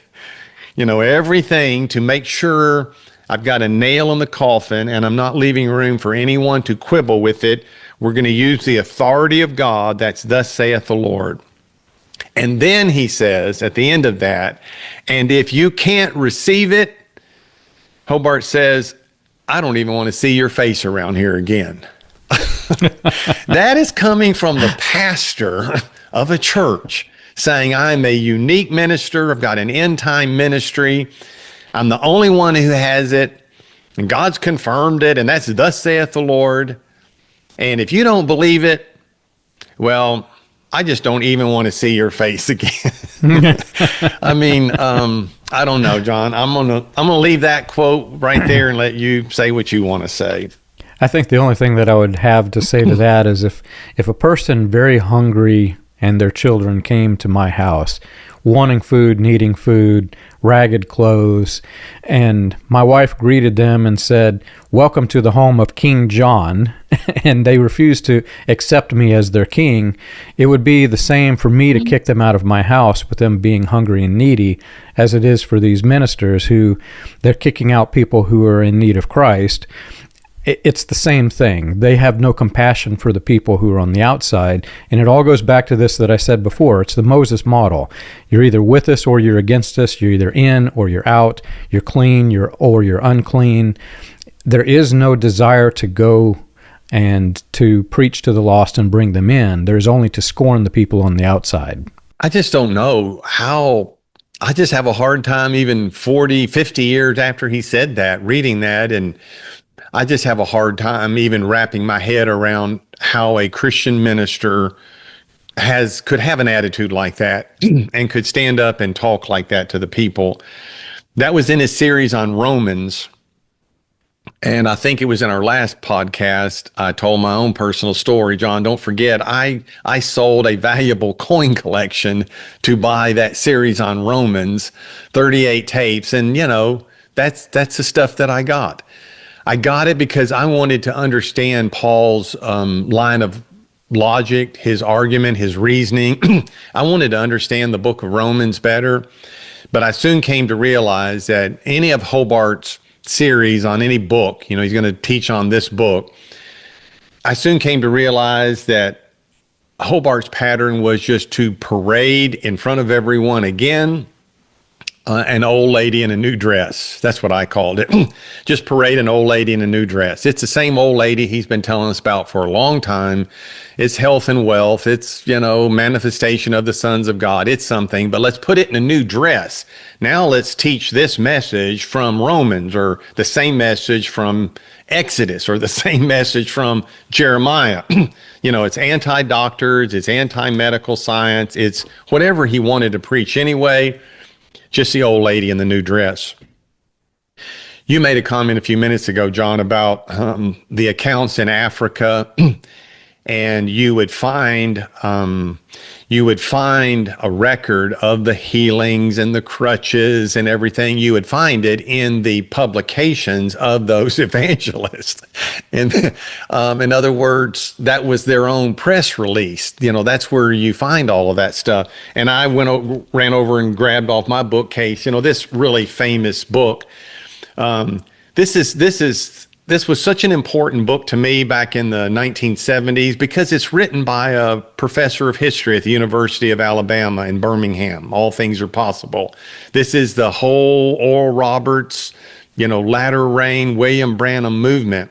S2: You know, everything to make sure I've got a nail in the coffin and I'm not leaving room for anyone to quibble with it. We're going to use the authority of God, that's thus saith the Lord. And then he says at the end of that, and if you can't receive it, Hobart says, I don't even want to see your face around here again. That is coming from the pastor of a church saying, I'm a unique minister. I've got an end time ministry. I'm the only one who has it. And God's confirmed it. And that's thus saith the Lord. And if you don't believe it, well, I just don't even want to see your face again. I mean, I don't know, John. I'm gonna leave that quote right there and let you say what you want to say.
S1: I think the only thing that I would have to say to that is if a person very hungry and their children came to my house wanting food, needing food, ragged clothes, and my wife greeted them and said, "Welcome to the home of King John," and they refused to accept me as their king, it would be the same for me to kick them out of my house with them being hungry and needy as it is for these ministers who they're kicking out people who are in need of Christ. It's the same thing. They have no compassion for the people who are on the outside. And it all goes back to this that I said before. It's the Moses model. You're either with us or you're against us. You're either in or you're out. You're clean or you're unclean. There is no desire to go and to preach to the lost and bring them in. There's only to scorn the people on the outside.
S2: I just don't know how. I just have a hard time even 40, 50 years after he said that, reading that, and I just have a hard time even wrapping my head around how a Christian minister could have an attitude like that and could stand up and talk like that to the people. That was in his series on Romans. And I think it was in our last podcast, I told my own personal story. John, don't forget, I sold a valuable coin collection to buy that series on Romans, 38 tapes. And, that's the stuff that I got. I got it because I wanted to understand Paul's line of logic, his argument, his reasoning. I wanted to understand the book of Romans better, but I soon came to realize that any of Hobart's series on any book, he's going to teach on this book. I soon came to realize that Hobart's pattern was just to parade in front of everyone again an old lady in a new dress. That's what I called it. Just parade an old lady in a new dress. It's the same old lady he's been telling us about for a long time. It's health and wealth. It's, manifestation of the sons of God. It's something, but let's put it in a new dress. Now let's teach this message from Romans, or the same message from Exodus, or the same message from Jeremiah. It's anti-doctors, it's anti-medical science, it's whatever he wanted to preach anyway. Just the old lady in the new dress. You made a comment a few minutes ago, John, about the accounts in Africa, and you would find a record of the healings and the crutches and everything. You would find it in the publications of those evangelists. And in other words, that was their own press release. That's where you find all of that stuff. And I ran over and grabbed off my bookcase, this really famous book. This was such an important book to me back in the 1970s because it's written by a professor of history at the University of Alabama in Birmingham. All Things Are Possible. This is the whole Oral Roberts, latter rain, William Branham movement.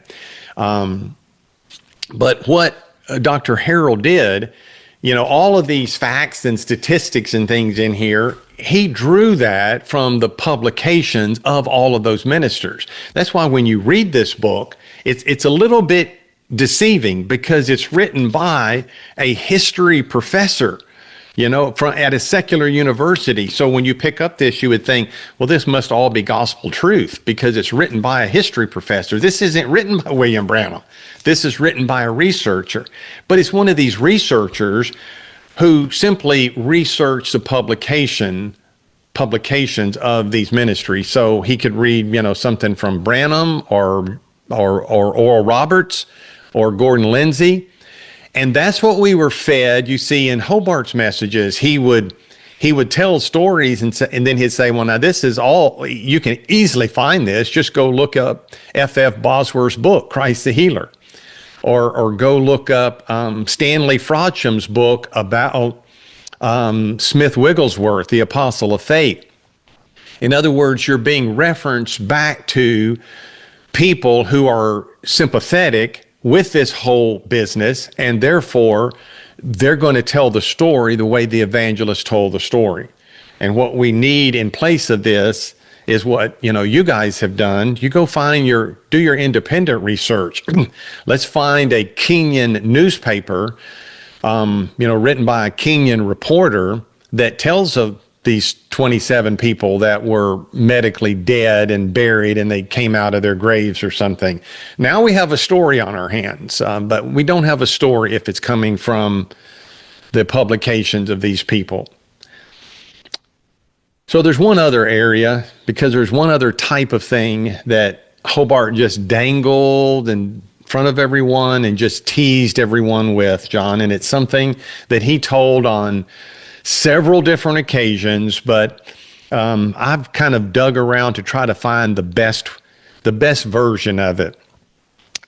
S2: But what Dr. Harrell did, all of these facts and statistics and things in here, he drew that from the publications of all of those ministers. That's why when you read this book, it's a little bit deceiving because it's written by a history professor, at a secular university. So when you pick up this, you would think, well, this must all be gospel truth because it's written by a history professor. This isn't written by William Branham. This is written by a researcher. But it's one of these researchers who simply research the publications of these ministries. So he could read, something from Branham or Oral Roberts or Gordon Lindsay. And that's what we were fed. You see, in Hobart's messages, he would tell stories and then he'd say, well, now this is all, you can easily find this. Just go look up F.F. Bosworth's book, Christ the Healer. Or go look up Stanley Frodcham's book about Smith Wigglesworth, the Apostle of Faith. In other words, you're being referenced back to people who are sympathetic with this whole business, and therefore they're going to tell the story the way the evangelist told the story. And what we need in place of this is what, you guys have done. You go do your independent research. Let's find a Kenyan newspaper, written by a Kenyan reporter that tells of these 27 people that were medically dead and buried and they came out of their graves or something. Now we have a story on our hands, but we don't have a story if it's coming from the publications of these people. So there's one other area, because there's one other type of thing that Hobart just dangled in front of everyone and just teased everyone with, John, and it's something that he told on several different occasions, but I've kind of dug around to try to find the best version of it.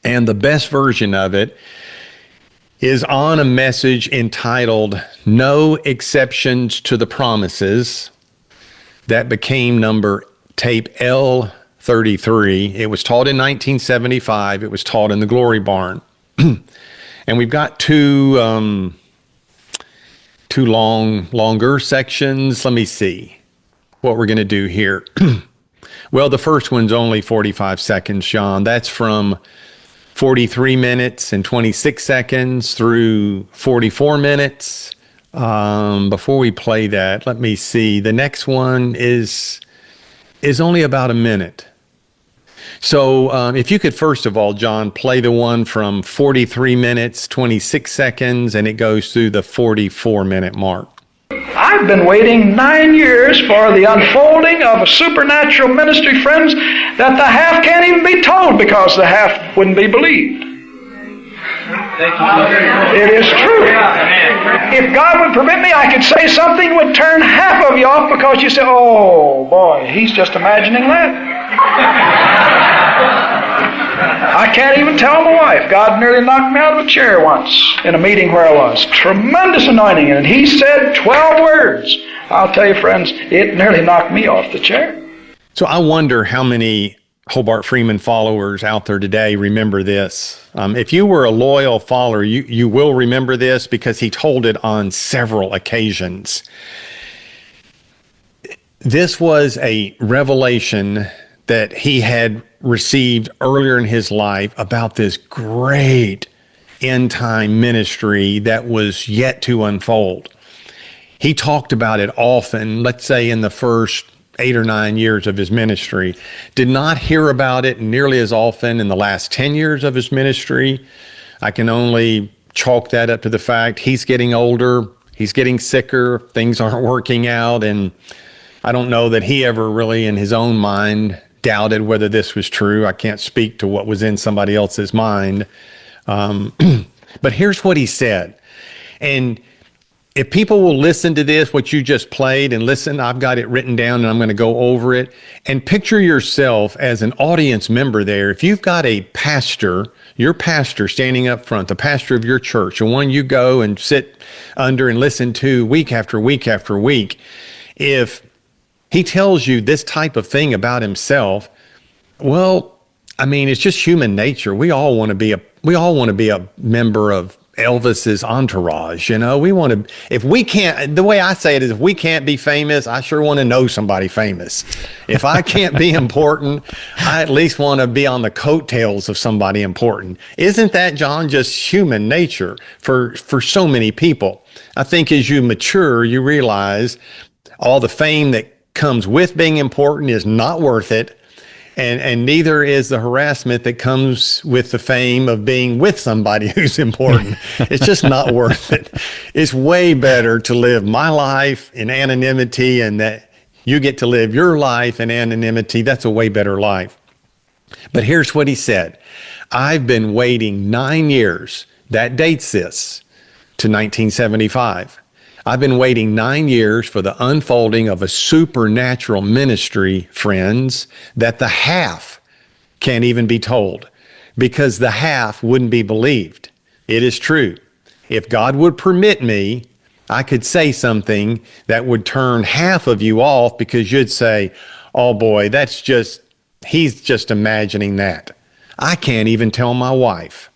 S2: And the best version of it is on a message entitled "No Exceptions to the Promises," that became tape L33. It was taught in 1975. It was taught in the Glory Barn. And we've got two longer sections. Let me see what we're going to do here. Well, the first one's only 45 seconds, Sean. That's from 43 minutes and 26 seconds through 44 minutes. Before we play that, let me see. The next one is only about a minute. So if you could, first of all, John, play the one from 43 minutes, 26 seconds, and it goes through the 44-minute mark.
S3: I've been waiting 9 years for the unfolding of a supernatural ministry, friends, that the half can't even be told because the half wouldn't be believed. It is true. If God would permit me, I could say something would turn half of you off because you say, "Oh boy, he's just imagining that." I can't even tell my wife. God nearly knocked me out of a chair once in a meeting where I was. Tremendous anointing, and he said 12 words. I'll tell you, friends, it nearly knocked me off the chair.
S2: So I wonder how many Hobart Freeman followers out there today remember this. If you were a loyal follower, you will remember this because he told it on several occasions. This was a revelation that he had received earlier in his life about this great end time ministry that was yet to unfold. He talked about it often, let's say in the first 8 or 9 years of his ministry. Did not hear about it nearly as often in the last 10 years of his ministry. I can only chalk that up to the fact he's getting older, he's getting sicker, things aren't working out, and I don't know that he ever really in his own mind doubted whether this was true. I can't speak to what was in somebody else's mind. But here's what he said. And if people will listen to this, what you just played, and listen, I've got it written down and I'm going to go over it, and picture yourself as an audience member there. If you've got a pastor, your pastor standing up front, the pastor of your church, the one you go and sit under and listen to week after week after week, if he tells you this type of thing about himself, well, I mean, it's just human nature. We all want to be a member of Elvis's entourage. We want to, if we can't, the way I say it is, if we can't be famous, I sure want to know somebody famous. If I can't be important, I at least want to be on the coattails of somebody important. Isn't that, John, just human nature for so many people? I think as you mature, you realize all the fame that comes with being important is not worth it. And neither is the harassment that comes with the fame of being with somebody who's important. It's just not worth it. It's way better to live my life in anonymity, and that you get to live your life in anonymity. That's a way better life. But here's what he said. I've been waiting 9 years. That dates this to 1975. I've been waiting 9 years for the unfolding of a supernatural ministry, friends, that the half can't even be told, because the half wouldn't be believed. It is true. If God would permit me, I could say something that would turn half of you off, because you'd say, "Oh boy, he's just imagining that." I can't even tell my wife.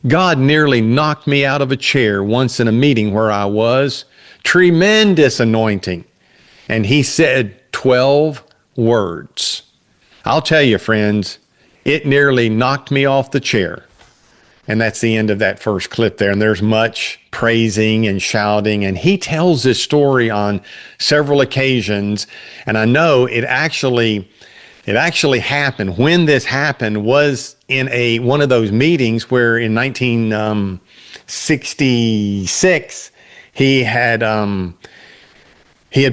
S2: God nearly knocked me out of a chair once in a meeting where I was. Tremendous anointing. And he said 12 words. I'll tell you, friends, it nearly knocked me off the chair. And that's the end of that first clip there. And there's much praising and shouting. And he tells this story on several occasions. And I know it actually happened. When this happened was in one of those meetings where in 1966, he had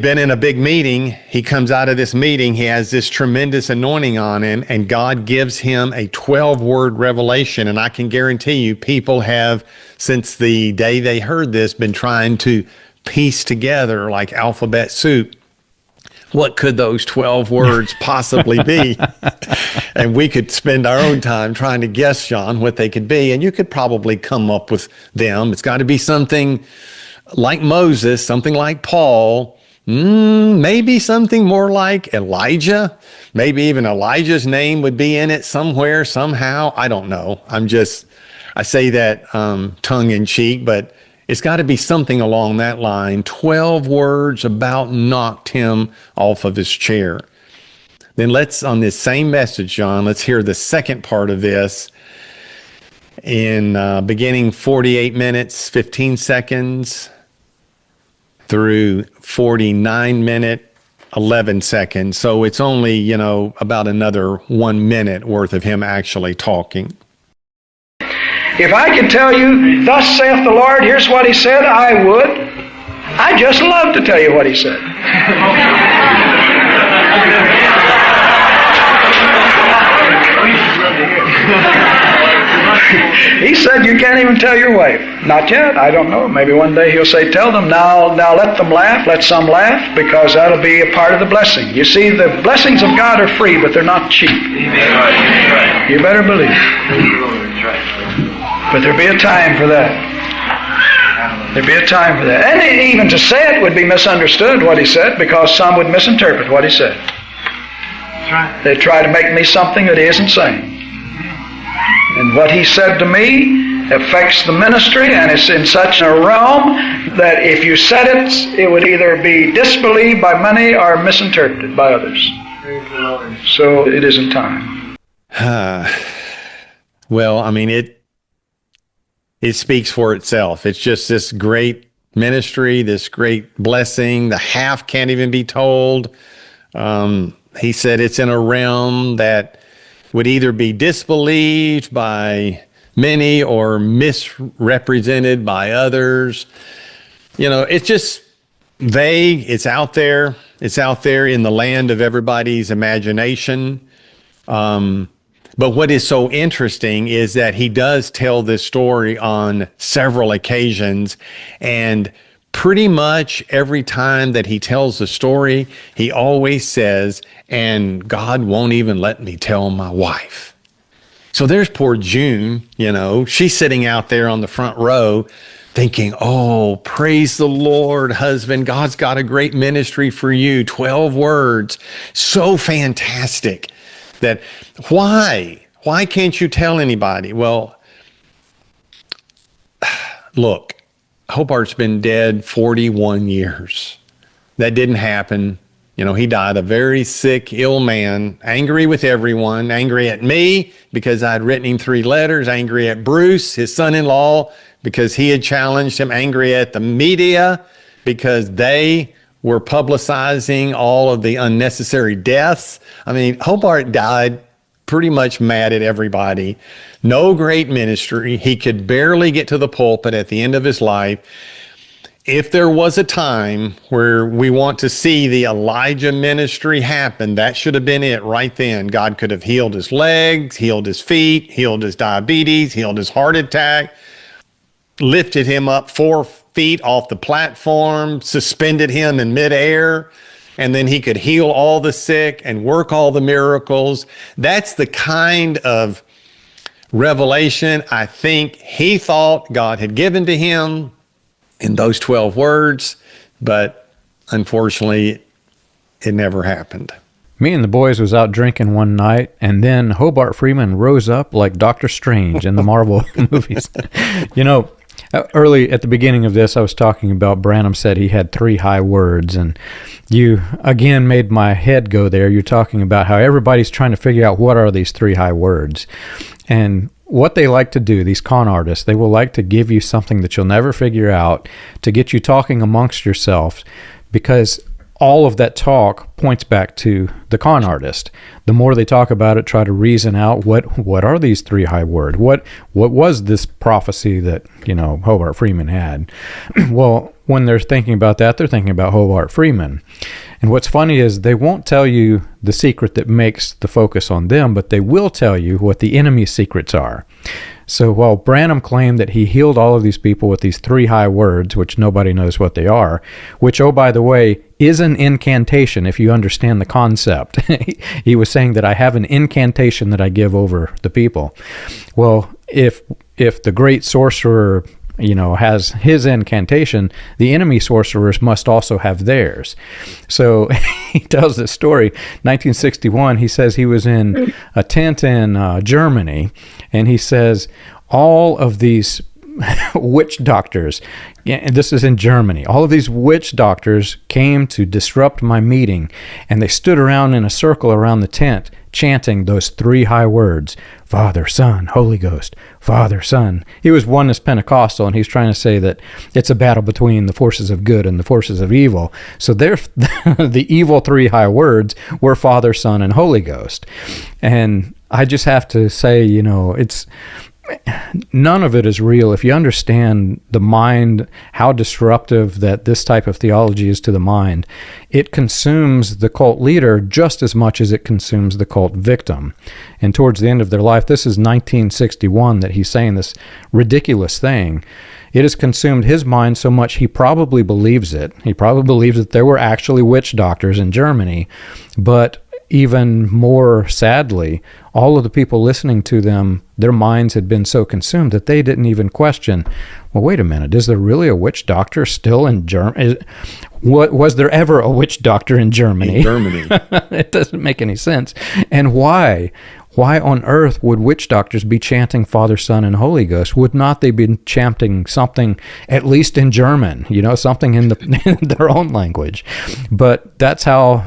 S2: been in a big meeting. He comes out of this meeting. He has this tremendous anointing on him, and God gives him a 12-word revelation. And I can guarantee you, people have, since the day they heard this, been trying to piece together like alphabet soup. What could those 12 words possibly be? And we could spend our own time trying to guess, John, what they could be. And you could probably come up with them. It's got to be something like Moses, something like Paul, maybe something more like Elijah. Maybe even Elijah's name would be in it somewhere, somehow. I don't know. I say that tongue in cheek, but it's got to be something along that line. 12 words about knocked him off of his chair. Then on this same message, John, let's hear the second part of this in beginning 48 minutes, 15 seconds through 49 minute, 11 seconds. So it's only, about another 1 minute worth of him actually talking.
S3: If I could tell you, thus saith the Lord, here's what he said, I would. I'd just love to tell you what he said. He said you can't even tell your wife. Not yet, I don't know. Maybe one day he'll say, tell them now let them laugh, let some laugh, because that'll be a part of the blessing. You see, the blessings of God are free, but they're not cheap. You better believe. But there'll be a time for that. There'll be a time for that. And even to say it would be misunderstood, what he said, because some would misinterpret what he said. They try to make me something that he isn't saying. And what he said to me affects the ministry, and it's in such a realm that if you said it, it would either be disbelieved by many or misinterpreted by others. So it isn't time.
S2: Well, I mean, it speaks for itself. It's just this great ministry, this great blessing. The half can't even be told. He said it's in a realm that would either be disbelieved by many or misrepresented by others. It's just vague. It's out there. It's out there in the land of everybody's imagination. But what is so interesting is that he does tell this story on several occasions, and pretty much every time that he tells the story, he always says, and God won't even let me tell my wife. So there's poor June, she's sitting out there on the front row thinking, oh, praise the Lord, husband. God's got a great ministry for you. 12 words. So fantastic. That why can't you tell anybody? Well, look, Hobart's been dead 41 years. That didn't happen. He died a very sick, ill man, angry with everyone, angry at me because I'd written him 3 letters, angry at Bruce, his son-in-law, because he had challenged him, angry at the media because they were publicizing all of the unnecessary deaths. I mean, Hobart died pretty much mad at everybody. No great ministry. He could barely get to the pulpit at the end of his life. If there was a time where we want to see the Elijah ministry happen, that should have been it right then. God could have healed his legs, healed his feet, healed his diabetes, healed his heart attack, lifted him up 4 feet off the platform, suspended him in midair, and then he could heal all the sick and work all the miracles. That's the kind of revelation I think he thought God had given to him in those 12 words, but unfortunately, it never happened.
S1: Me and the boys was out drinking one night, and then Hobart Freeman rose up like Doctor Strange in the Marvel movies. You know, early at the beginning of this, I was talking about Branham said he had 3 high words, and you again made my head go there. You're talking about how everybody's trying to figure out what are these 3 high words. And what they like to do, these con artists, they will like to give you something that you'll never figure out to get you talking amongst yourselves, because all of that talk points back to the con artist. The more they talk about it, try to reason out what are these 3 high words? What was this prophecy that, Hobart Freeman had? Well, when they're thinking about that, they're thinking about Hobart Freeman. And what's funny is they won't tell you the secret that makes the focus on them, but they will tell you what the enemy's secrets are. So while Branham claimed that he healed all of these people with these 3 high words, which nobody knows what they are, which, oh, by the way, is an incantation if you understand the concept. He was saying that I have an incantation that I give over the people. Well, if the great sorcerer has his incantation, the enemy sorcerers must also have theirs. So he tells this story. 1961, he says he was in a tent in Germany, and he says all of these witch doctors, and this is in Germany, all of these witch doctors came to disrupt my meeting, and they stood around in a circle around the tent chanting those 3 high words: Father, Son, Holy Ghost, Father, Son. He was oneness Pentecostal, and he's trying to say that it's a battle between the forces of good and the forces of evil. So the evil 3 high words were Father, Son, and Holy Ghost. And I just have to say, it's none of it is real. If you understand the mind, how disruptive that this type of theology is to the mind, it consumes the cult leader just as much as it consumes the cult victim. And towards the end of their life, this is 1961 that he's saying this ridiculous thing. It has consumed his mind so much he probably believes it. He probably believes that there were actually witch doctors in Germany, but even more sadly, all of the people listening to them, their minds had been so consumed that they didn't even question, well, wait a minute, is there really a witch doctor still in Germany? Was there ever a witch doctor in Germany?
S2: In Germany.
S1: It doesn't make any sense. And why? Why on earth would witch doctors be chanting Father, Son, and Holy Ghost? Would not they be chanting something, at least in German, something in their own language? But that's how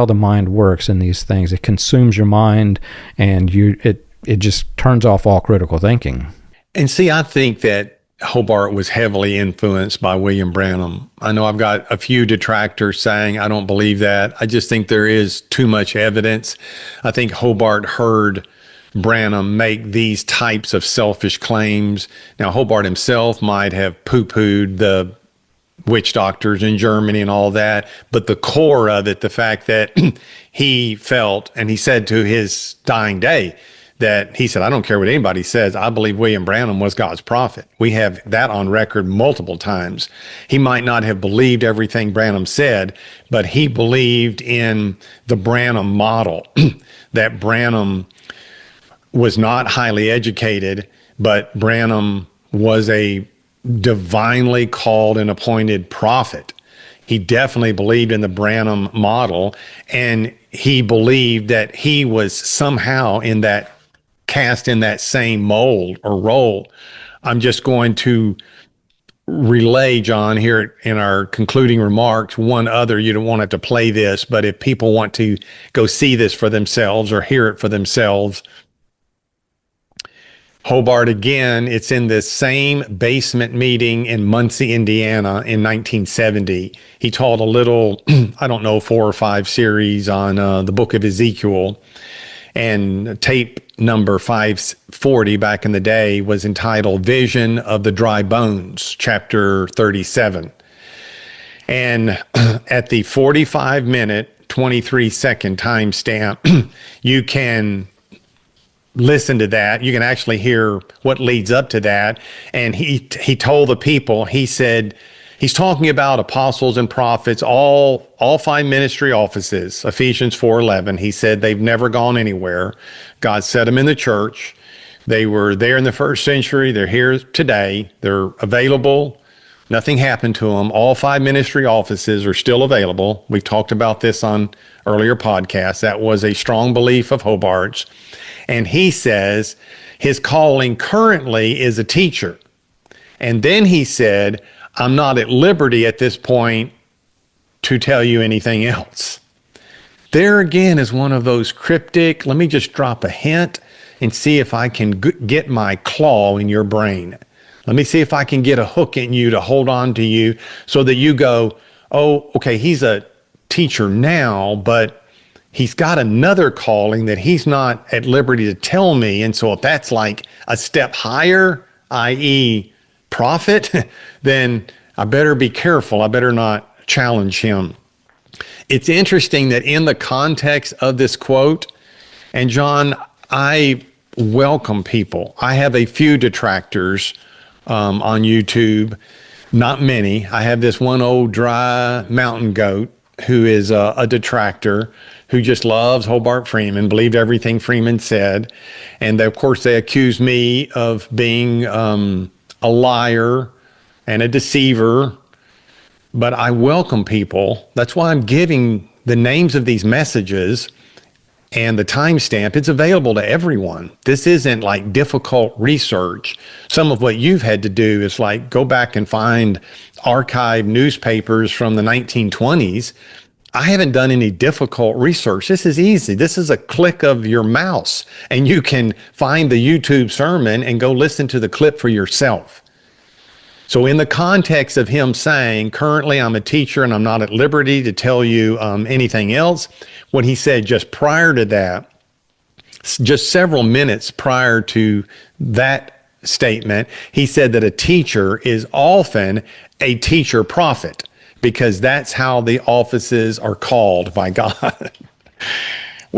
S1: the mind works in these things. It consumes your mind, and it just turns off all critical thinking.
S2: And see, I think that Hobart was heavily influenced by William Branham. I know I've got a few detractors saying I don't believe that. I just think there is too much evidence. I think Hobart heard Branham make these types of selfish claims. Now, Hobart himself might have poo-pooed the witch doctors in Germany and all that, but the core of it, the fact that he felt, and he said to his dying day, that he said, I don't care what anybody says, I believe William Branham was God's prophet. We have that on record multiple times. He might not have believed everything Branham said, but he believed in the Branham model, that Branham was not highly educated, but Branham was a divinely called and appointed prophet. He definitely believed in the Branham model, and he believed that he was somehow cast in that same mold or role. I'm just going to relay, John, here in our concluding remarks, one other. You don't want to have to play this, but if people want to go see this for themselves or hear it for themselves, Hobart, again, it's in this same basement meeting in Muncie, Indiana in 1970. He taught a little, 4 or 5 series on the book of Ezekiel, and tape number 540 back in the day was entitled Vision of the Dry Bones, chapter 37. And at the 45-minute, 23-second timestamp, you can listen to that. You can actually hear what leads up to that. And he told the people, he said, he's talking about apostles and prophets, all 5 ministry offices, Ephesians 4:11. He said they've never gone anywhere. God set them in the church. They were there in the first century. They're here today. They're available. Nothing happened to him. All 5 ministry offices are still available. We've talked about this on earlier podcasts. That was a strong belief of Hobart's. And he says his calling currently is a teacher. And then he said, I'm not at liberty at this point to tell you anything else. There again is one of those cryptic, let me just drop a hint and see if I can get my claw in your brain. Let me see if I can get a hook in you to hold on to you so that you go, oh, okay, he's a teacher now, but he's got another calling that he's not at liberty to tell me. And so if that's like a step higher, i.e. prophet, then I better be careful. I better not challenge him. It's interesting that in the context of this quote, and John, I welcome people. I have a few detractors on YouTube, not many. I have this one old dry mountain goat who is a detractor, who just loves Hobart Freeman, believed everything Freeman said. And of course, they accuse me of being a liar and a deceiver. But I welcome people. That's why I'm giving the names of these messages and the timestamp. It's available to everyone. This isn't like difficult research. Some of what you've had to do is like go back and find archived newspapers from the 1920s. I haven't done any difficult research. This is easy. This is a click of your mouse, and you can find the YouTube sermon and go listen to the clip for yourself. So in the context of him saying, currently I'm a teacher and I'm not at liberty to tell you anything else, what he said just prior to that, just several minutes prior to that statement, he said that a teacher is often a teacher prophet, because that's how the offices are called by God.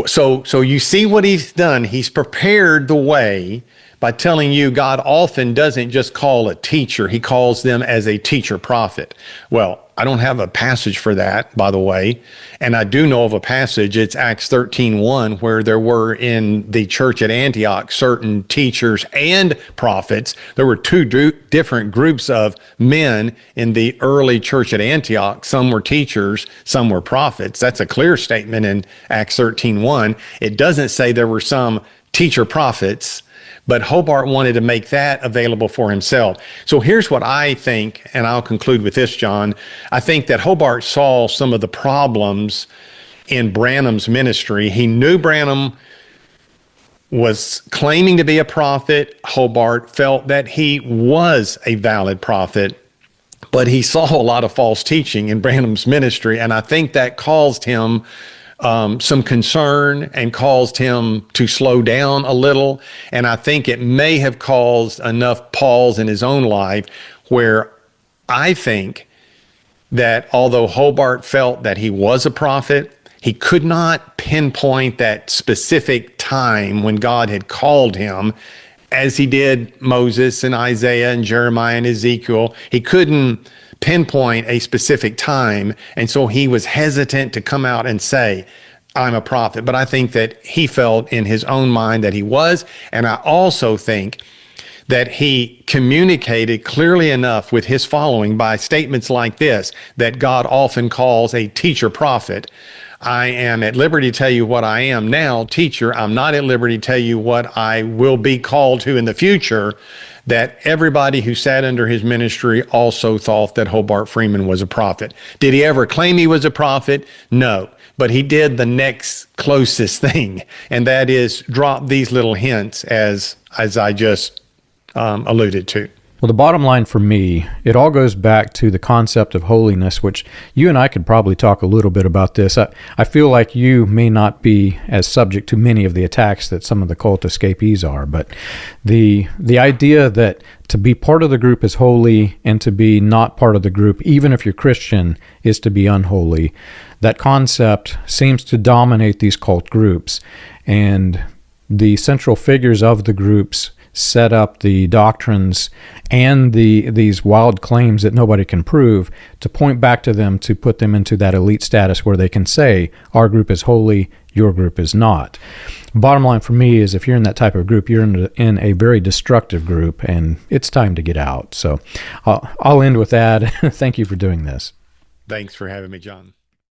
S2: So you see what he's done. He's prepared the way by telling you God often doesn't just call a teacher, he calls them as a teacher prophet. Well, I don't have a passage for that, by the way, and I do know of a passage. It's Acts 13:1, where there were in the church at Antioch certain teachers and prophets. There were two different groups of men in the early church at Antioch. Some were teachers, some were prophets. That's a clear statement in Acts 13:1. It doesn't say there were some teacher prophets, but Hobart wanted to make that available for himself. So here's what I think, and I'll conclude with this, John. I think that Hobart saw some of the problems in Branham's ministry. He knew Branham was claiming to be a prophet. Hobart felt that he was a valid prophet, but he saw a lot of false teaching in Branham's ministry, and I think that caused him some concern and caused him to slow down a little. And I think it may have caused enough pause in his own life where I think that although Hobart felt that he was a prophet, he could not pinpoint that specific time when God had called him, as he did Moses and Isaiah and Jeremiah and Ezekiel. He couldn't pinpoint a specific time, and so he was hesitant to come out and say, I'm a prophet. But I think that he felt in his own mind that he was, and I also think that he communicated clearly enough with his following by statements like this, that God often calls a teacher prophet. I am at liberty to tell you what I am now, teacher. I'm not at liberty to tell you what I will be called to in the future. That everybody who sat under his ministry also thought that Hobart Freeman was a prophet. Did he ever claim he was a prophet? No. But he did the next closest thing, and that is drop these little hints as I just alluded to.
S1: Well, the bottom line for me, it all goes back to the concept of holiness, which you and I could probably talk a little bit about this. I feel like you may not be as subject to many of the attacks that some of the cult escapees are, but the idea that to be part of the group is holy and to be not part of the group, even if you're Christian, is to be unholy. That concept seems to dominate these cult groups, and the central figures of the groups set up the doctrines and these wild claims that nobody can prove to point back to them, to put them into that elite status where they can say, our group is holy, Your group is not. Bottom line for me is if you're in that type of group, you're in a very destructive group, and it's time to get out. So I'll end with that. Thank you for doing this.
S2: Thanks for having me, John.